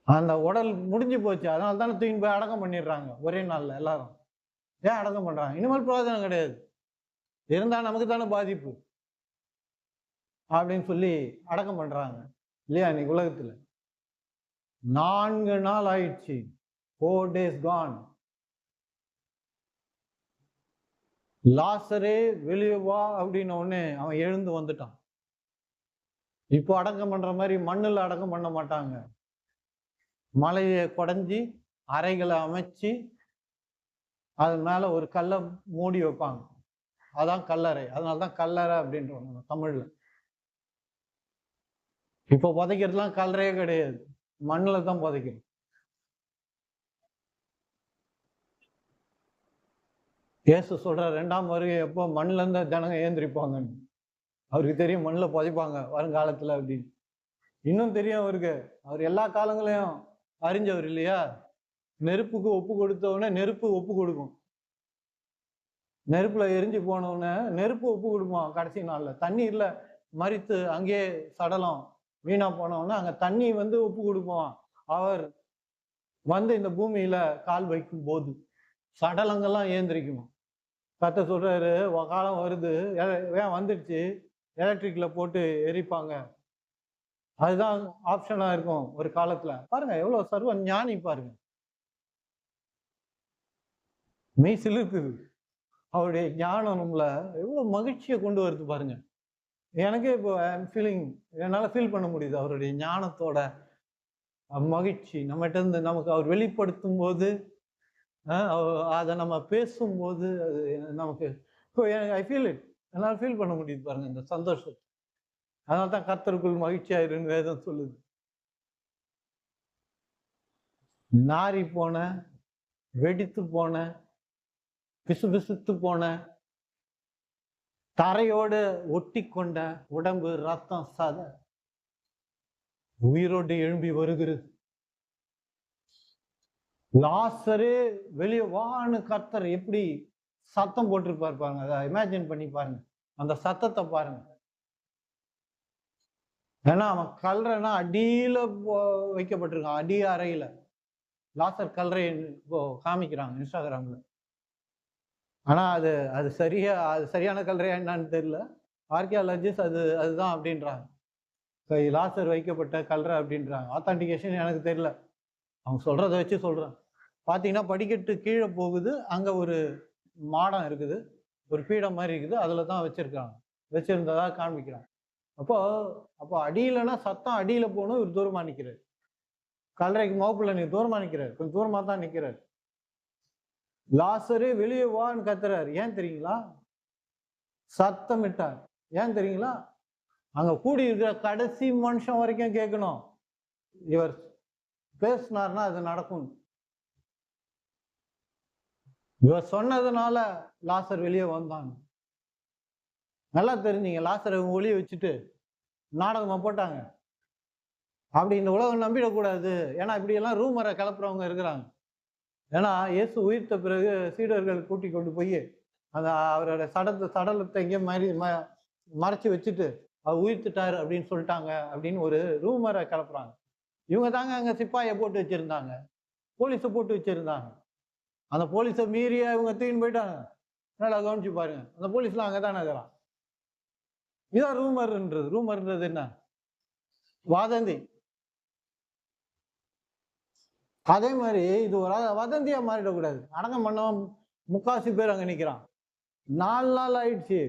அந்த உடல் முடிஞ்சு போச்சு. அதனால தானே தூக்கி போய் அடக்கம் பண்ணிடுறாங்க ஒரே நாள்ல. எல்லாரும் ஏன் அடக்கம் பண்றாங்க? இனிமேல் பிரயோஜனம் கிடையாது, இருந்தா நமக்கு தானே பாதிப்பு அப்படின்னு சொல்லி அடக்கம் பண்றாங்க இல்லையா? இன்னைக்கு உலகத்துல 4 நாள் ஆயிடுச்சு, 4 days gone. லாசரே வெளியே வா அப்படின்ன உடனே அவன் எழுந்து வந்துட்டான். இப்போ அடக்கம் பண்ற மாதிரி மண்ணுல அடக்கம் பண்ண மாட்டாங்க. மலையை குடைஞ்சி அறைகளை அமைச்சு அது மேல ஒரு கல்லை மூடி வைப்பாங்க, அதான் கல்லறை. அதனாலதான் கல்லறை அப்படின்றோம் தமிழ்ல. இப்போ புதைக்கிறதுலாம் கல்லறையே கிடையாது, மண்ணுல தான் புதைக்கணும். இயேசு சொல்ற 2ஆம் வருகை எப்போ, மண்ணுல இருந்து ஜனங்க ஏந்திரிப்பாங்கன்னு. அவருக்கு தெரியும் மண்ணில் புதைப்பாங்க வருங்காலத்துல அப்படின்னு. இன்னும் தெரியும் அவருக்கு, அவர் எல்லா காலங்களையும் அறிஞ்சவர் இல்லையா? நெருப்புக்கு ஒப்பு கொடுத்தவொடனே நெருப்பு ஒப்பு கொடுக்கும். நெருப்புல எரிஞ்சு போனவுடனே நெருப்பு ஒப்பு கொடுப்பான். கடைசி நாள்ல தண்ணீர்ல மறித்து அங்கே சடலம் வீணா போனவுடனே அங்க தண்ணி வந்து ஒப்பு கொடுப்பான். அவர் வந்து இந்த பூமியில கால் வைக்கும் போது சடலங்கள்லாம் ஏந்திரிக்குமா. கர்த்தர் சொல்றாரு, காலம் வருது, ஏன் வந்துடுச்சு, எலக்ட்ரிக்ல போட்டு எரிப்பாங்க, அதுதான் ஆப்ஷனா இருக்கும் ஒரு காலத்துல. பாருங்க எவ்வளவு சர்வ ஞானி பாருங்க. மெய் சிலிர்க்குது. அவருடைய ஞானம் நம்மள எவ்வளவு மகிழ்ச்சியை கொண்டு வருது பாருங்க. எனக்கே இப்போ என்னால ஃபீல் பண்ண முடியுது அவருடைய ஞானத்தோட மகிழ்ச்சி. நம்மகிட்ட இருந்து நமக்கு அவர் வெளிப்படுத்தும் போது, அதை நம்ம பேசும்போது அது நமக்கு ஐ ஃபீல் இட். என்னால் ஃபீல் பண்ண முடியுது பாருங்க இந்த சந்தோஷம். அதனால தான் கர்த்தருக்குள் மகிழ்ச்சியாயிருன்னு வேதம் சொல்லுது. நாரி போன, வெடித்து போன, பிசுபிசுத்து போன, தரையோடு ஒட்டி கொண்ட உடம்பு, ரத்தம், சதை உயிரோடு எழும்பி வருகிறது. லாசரு வெளியே வான்னு கர்த்தர் எப்படி சத்தம் போட்டிருப்பாரு பாருங்க. அதை இமேஜின் பண்ணி பாருங்க, அந்த சத்தத்தை பாருங்க. ஏன்னா அவன் கல்றனா அடியில வைக்கப்பட்டிருக்கான், அடி அறையில. லாசர் கல்றை இப்போ காமிக்கிறாங்க இன்ஸ்டாகிராம்ல. ஆனா அது சரியான கல்றையா என்னன்னு தெரியல. ஆர்கியாலஜிஸ்ட் அதுதான் அப்படின்றாங்க. லாசர் வைக்கப்பட்ட கல்றை அப்படின்றாங்க. ஆத்தன்டிகேஷன் எனக்கு தெரியல, அவங்க சொல்றதை வச்சு சொல்றேன். பாத்தீங்கன்னா படிக்கட்டு கீழே போகுது, அங்க ஒரு மாடம் இருக்குது, ஒரு பீடம் மாதிரி இருக்குது, அதுலதான் வச்சிருந்ததா காண்பிக்கிறாங்க. அப்போ அடியிலன்னா சத்தம் அடியில போகணும், இவர் தூரமா நிக்கிறார். கல்றைக்கு மோப்புல நீ தூரமா நிக்கிறார், கொஞ்சம் தூரமா தான் நிக்கிறார். லாசரு வெளியே வான்னு கத்துறாரு. ஏன் தெரியுங்களா? சத்தமிட்டார். ஏன் தெரியுங்களா? அங்க கூடி இருக்கிற கடைசி மனுஷன் வரைக்கும் கேட்கணும், இவர் பேசினார்னா அது நடக்கும். இவர் சொன்னதுனால லாசர் வெளியே வந்தாங்க. நல்லா தெரிஞ்சீங்க, லாசரை ஒளிய வச்சுட்டு நாடகமா போட்டாங்க. அப்படி இந்த உலகம் நம்பிடக்கூடாது. ஏன்னா இப்படி எல்லாம் ரூமரை கிளப்புறவங்க இருக்கிறாங்க. ஏன்னா இயேசு உயிர்த்த பிறகு சீடர்கள் கூட்டி கொண்டு போய் அந்த அவரோட சடலத்தை எங்கேயும் மறைச்சு வச்சுட்டு அவர் உயிர்த்துட்டாரு அப்படின்னு சொல்லிட்டாங்க அப்படின்னு ஒரு ரூமரை கிளப்புறாங்க. இவங்க தாங்க அங்க சிப்பாயை போட்டு வச்சிருந்தாங்க, போலீஸை போட்டு வச்சிருந்தாங்க. அந்த போலீஸை மீறிய இவங்க தூக்கின்னு போயிட்டாங்க. நல்லா கவனிச்சு பாருங்க, அந்த போலீஸ்லாம் அங்கதானே இருக்கிறான். இதான் ரூமர்ன்றது என்ன? வாதந்தி. அதே மாதிரி இது ஒரு வதந்தியா மாறிடக்கூடாது. அடக்கம் பண்ண முக்காசி பேர் அங்க நிக்கிறான். 4 நாள் ஆயிடுச்சு.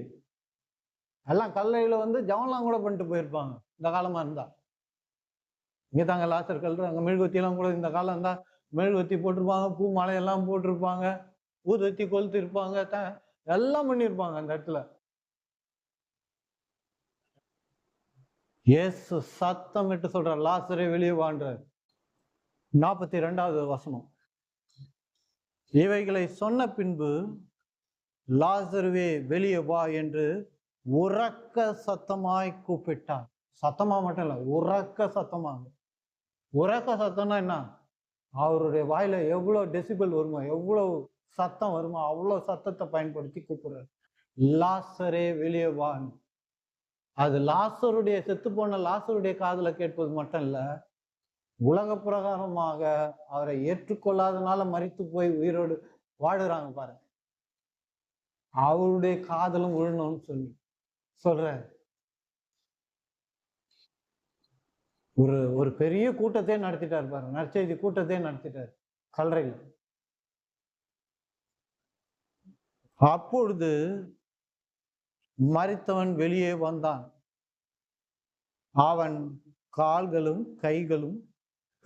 எல்லாம் கல்லையில ஜவன்லாம் கூட பண்ணிட்டு போயிருப்பாங்க இந்த காலமா இருந்தா. இங்க தாங்க லாசர் கல்ற, அங்க மெழுகுவத்தி எல்லாம் கூட இந்த காலம் இருந்தா மெழுகுவத்தி போட்டிருப்பாங்க, பூ மாலையெல்லாம் போட்டிருப்பாங்க, ஊதுவத்தி கொளுத்து இருப்பாங்க, எல்லாம் பண்ணியிருப்பாங்க அந்த இடத்துல. இயேசு சத்தமிட்டு சொல்ற, லாசரே வெளியே வான்றார். 42வது வசனம். இவைகளை சொன்ன பின்பு லாசருவே வெளியே வா என்று உரக்க சத்தமாய் கூப்பிட்டார். சத்தமா மட்டும் இல்ல, உரக்க சத்தமாக. உரக்க சத்தம்னா என்ன? அவருடைய வாயில எவ்வளவு டெசிபல் வருமோ, எவ்வளவு சத்தம் வருமோ அவ்வளவு சத்தத்தை பயன்படுத்தி கூப்பிடுறாரு, லாசரே வெளியே வான். அது லாசருடைய செத்து போன லாசருடைய காதுல கேட்பது மட்டும் இல்ல, உலக பிரகாரமாக அவரை ஏற்றுக்கொள்ளாதனால மரித்து போய் உயிரோடு வாழுறாங்க பாருங்க, அவருடைய காதலும் விழணும்னு சொல்ற ஒரு பெரிய கூட்டத்தையே நடத்திட்டார் பாருங்க. நற்செய்தி கூட்டத்தையே நடத்திட்டார் கல்றையில். அப்பொழுது மரித்தவன் வெளியே வந்தான். அவன் கால்களும் கைகளும்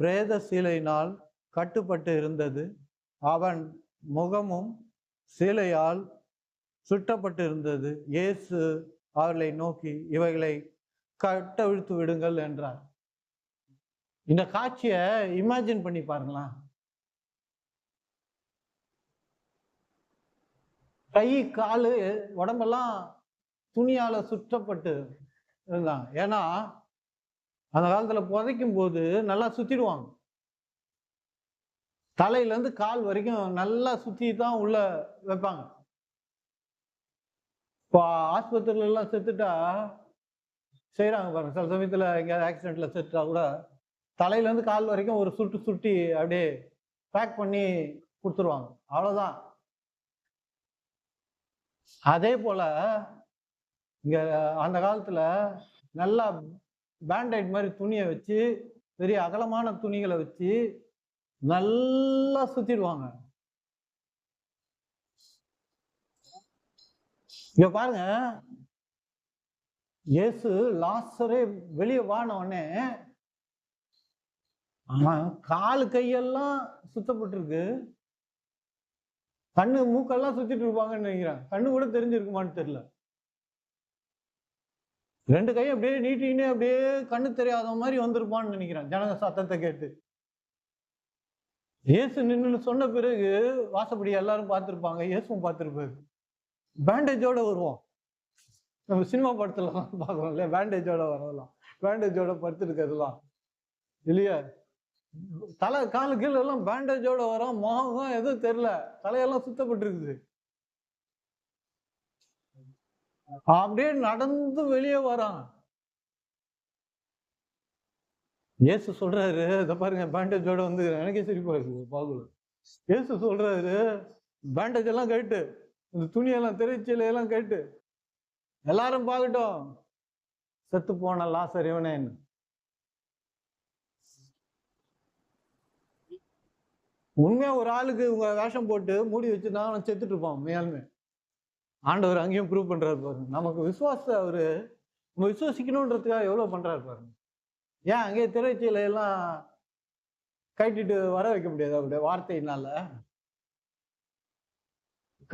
பிரேத சீலையினால் கட்டுப்பட்டு இருந்தது. அவன் முகமும் சீலையால் சுட்டப்பட்டு இருந்தது. இயேசு அவர்களை நோக்கி, இவைகளை கட்டவிழ்த்து விடுங்கள் என்றார். இந்த காட்சியை இமேஜின் பண்ணி பாருங்களா. கை காலு உடம்பெல்லாம் துணியால சுற்றப்பட்டு இருந்தாங்க. ஏன்னா அந்த காலத்துல புதைக்கும் போது நல்லா சுத்திடுவாங்க. தலையில இருந்து கால் வரைக்கும் நல்லா சுத்தி தான் உள்ள வைப்பாங்க. இப்போ ஆஸ்பத்திரியில எல்லாம் செத்துட்டா செய்யறாங்க பாருங்க. சில சமயத்துல எங்கேயாவது ஆக்சிடென்ட்ல செத்துட்டா கூட தலையில இருந்து கால் வரைக்கும் ஒரு சுட்டி அப்படியே பேக் பண்ணி கொடுத்துருவாங்க, அவ்வளவுதான். அதே போல இங்க அந்த காலத்துல நல்லா பேண்டைட் மாதிரி துணியை வச்சு, பெரிய அகலமான துணிகளை வச்சு நல்லா சுத்திடுவாங்க. இங்க பாருங்க, இயேசு லாசரே வெளியே வான உடனே காலு கையெல்லாம் சுத்தப்பட்டிருக்கு, கண்ணு மூக்கெல்லாம் சுத்திட்டு இருப்பாங்கன்னு நினைக்கிறேன். கண்ணு கூட தெரிஞ்சிருக்குமான்னு தெரியல. 2 கையும் அப்படியே நீட்டின்னு அப்படியே கண்ணு தெரியாத மாதிரி வந்திருப்பான்னு நினைக்கிறேன் ஜனங்க சத்தத்தை கேட்டு. இயேசு நின்னு சொன்ன பிறகு வாசப்படி எல்லாரும் பார்த்திருப்பாங்க, இயேசுவும் பார்த்திருப்பாரு. பேண்டேஜோட வருவோம். நம்ம சினிமா படத்துல பாக்குறோம் இல்லையா, பேண்டேஜோட வரலாம், பேண்டேஜோட படுத்திருக்கிறதுலாம் இல்லையா, தலை காலு கீழே எல்லாம் பேண்டேஜோட வரோம், முகம் எதுவும் தெரியல, தலையெல்லாம் சுத்தப்பட்டு இருக்குது. அப்படியே நடந்து வெளியே வரான். இயேசு சொல்றாரு, இதை பாருங்க பேண்டேஜோட வந்து, எனக்கே சிரிப்பா இருக்குது பாக்குல. இயேசு சொல்றாரு, பேண்டேஜ் எல்லாம் கேட்டு, இந்த துணியெல்லாம் திரைச்சீலையெல்லாம் கேட்டு எல்லாரும் பார்க்கட்டும், செத்து போன லாசர் இவனே. உண்மையா ஒரு ஆளுக்கு உங்க வேஷம் போட்டு மூடி வச்சுதான் அவன் செத்துட்டு இருப்பான். உண்மையாலுமே ஆண்டவர் அங்கேயும் ப்ரூவ் பண்றாரு பாருங்க. நமக்கு விசுவாசத்தை அவரு நம்ம விசுவாசிக்கணுன்றதுக்காக எவ்வளவு பண்றாரு பாருங்க. ஏன் அங்கே திரைச்சீலை எல்லாம் கட்டிட்டு வர வைக்க முடியாது அவருடைய வார்த்தையினால?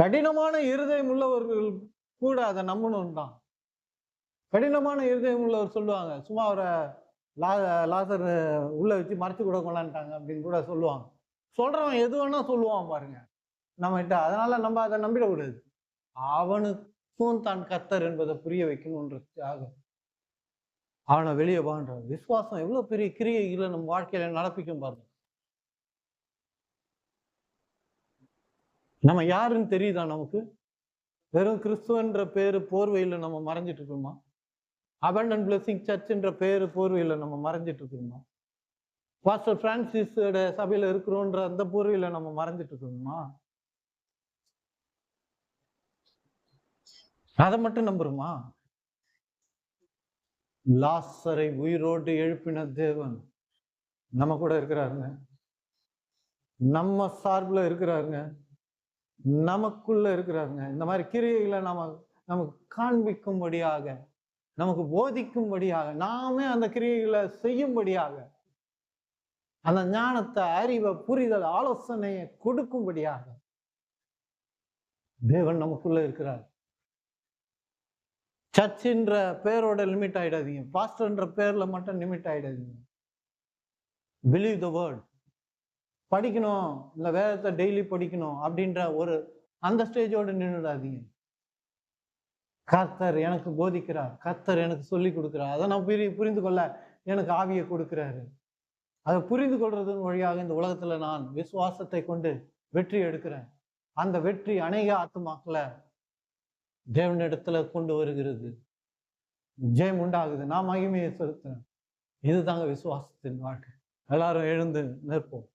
கடினமான இருதயம் உள்ளவர்கள் கூட அதை நம்பணும் தான். கடினமான இருதயம் உள்ளவர் சொல்லுவாங்க, சும்மா அவரை லாசர் உள்ள வச்சு மறைச்சு கூட கொண்டான்ட்டாங்க அப்படின்னு கூட சொல்லுவாங்க. சொல்றவன் எது வேணா சொல்லுவான் பாருங்க நம்ம கிட்ட. அதனால நம்ம அதை நம்பிடக்கூடாது. அவனுக்கும் தான் கர்த்தர் என்பதை புரிய வைக்கணும்ன்றதுக்காக அவனை வெளியே வாழ்றான். விசுவாசம் எவ்வளவு பெரிய கிரியைகளை நம்ம வாழ்க்கையில நடப்பிக்கும் பாருங்க. நம்ம யாருன்னு தெரியுதா நமக்கு? வெறும் கிறிஸ்துவன்ற பேரு போர்வையில நம்ம மறைஞ்சிட்டு இருக்கோமா? அபண்டன்ட் பிளெஸிங் சர்ச்ன்ற பேரு போர்வையில நம்ம மறைஞ்சிட்டு இருக்கோமா? பாஸ்டர் பிரான்சிஸ் சபையில இருக்கிறோன்ற அந்த போர்வையில நம்ம மறைஞ்சிட்டு இருக்கோமா? அதை மட்டும் நம்புறோமா? லாசரை உயிரோடு எழுப்பின தேவன் நம்ம கூட இருக்கிறாருங்க, நம்ம சார்பில் இருக்கிறாருங்க, நமக்குள்ள இருக்கிறாருங்க. இந்த மாதிரி கிரியைகளை நமக்கு காண்பிக்கும்படியாக, நமக்கு போதிக்கும்படியாக, நாமே அந்த கிரியைகளை செய்யும்படியாக, அந்த ஞானத்தை, அறிவை, புரிதல், ஆலோசனையை கொடுக்கும்படியாக தேவன் நமக்குள்ள இருக்கிறார். சர்ச்ன்ற பேரோட லிமிட் ஆயிடாதீங்க, பாஸ்டர்ன்ற பேர்ல மட்டும் லிமிட் ஆயிடாதீங்க. Believe the word. படிக்கணும், இந்த வேதத்தை டெய்லி படிக்கணும் அப்படின்ற ஒரு அந்த ஸ்டேஜோடு நின்றுடாதீங்க. கர்த்தர் எனக்கு போதிக்கிறார், கர்த்தர் எனக்கு சொல்லி கொடுக்கிறார், அதை நான் புரிந்து கொள்ள எனக்கு ஆவியை கொடுக்கிறாரு. அதை புரிந்து கொள்றதன் வழியாக இந்த உலகத்துல நான் விசுவாசத்தை கொண்டு வெற்றி எடுக்கிறேன். அந்த வெற்றி அநேக ஆத்துமாக்களை தேவனிடத்துல கொண்டு வருகிறது, ஜெயம் உண்டாகுது, நான் மகிமையை செலுத்துறேன். இதுதாங்க விசுவாசத்தின் வாழ்க்கை. எல்லாரும் எழுந்து நிற்போம்.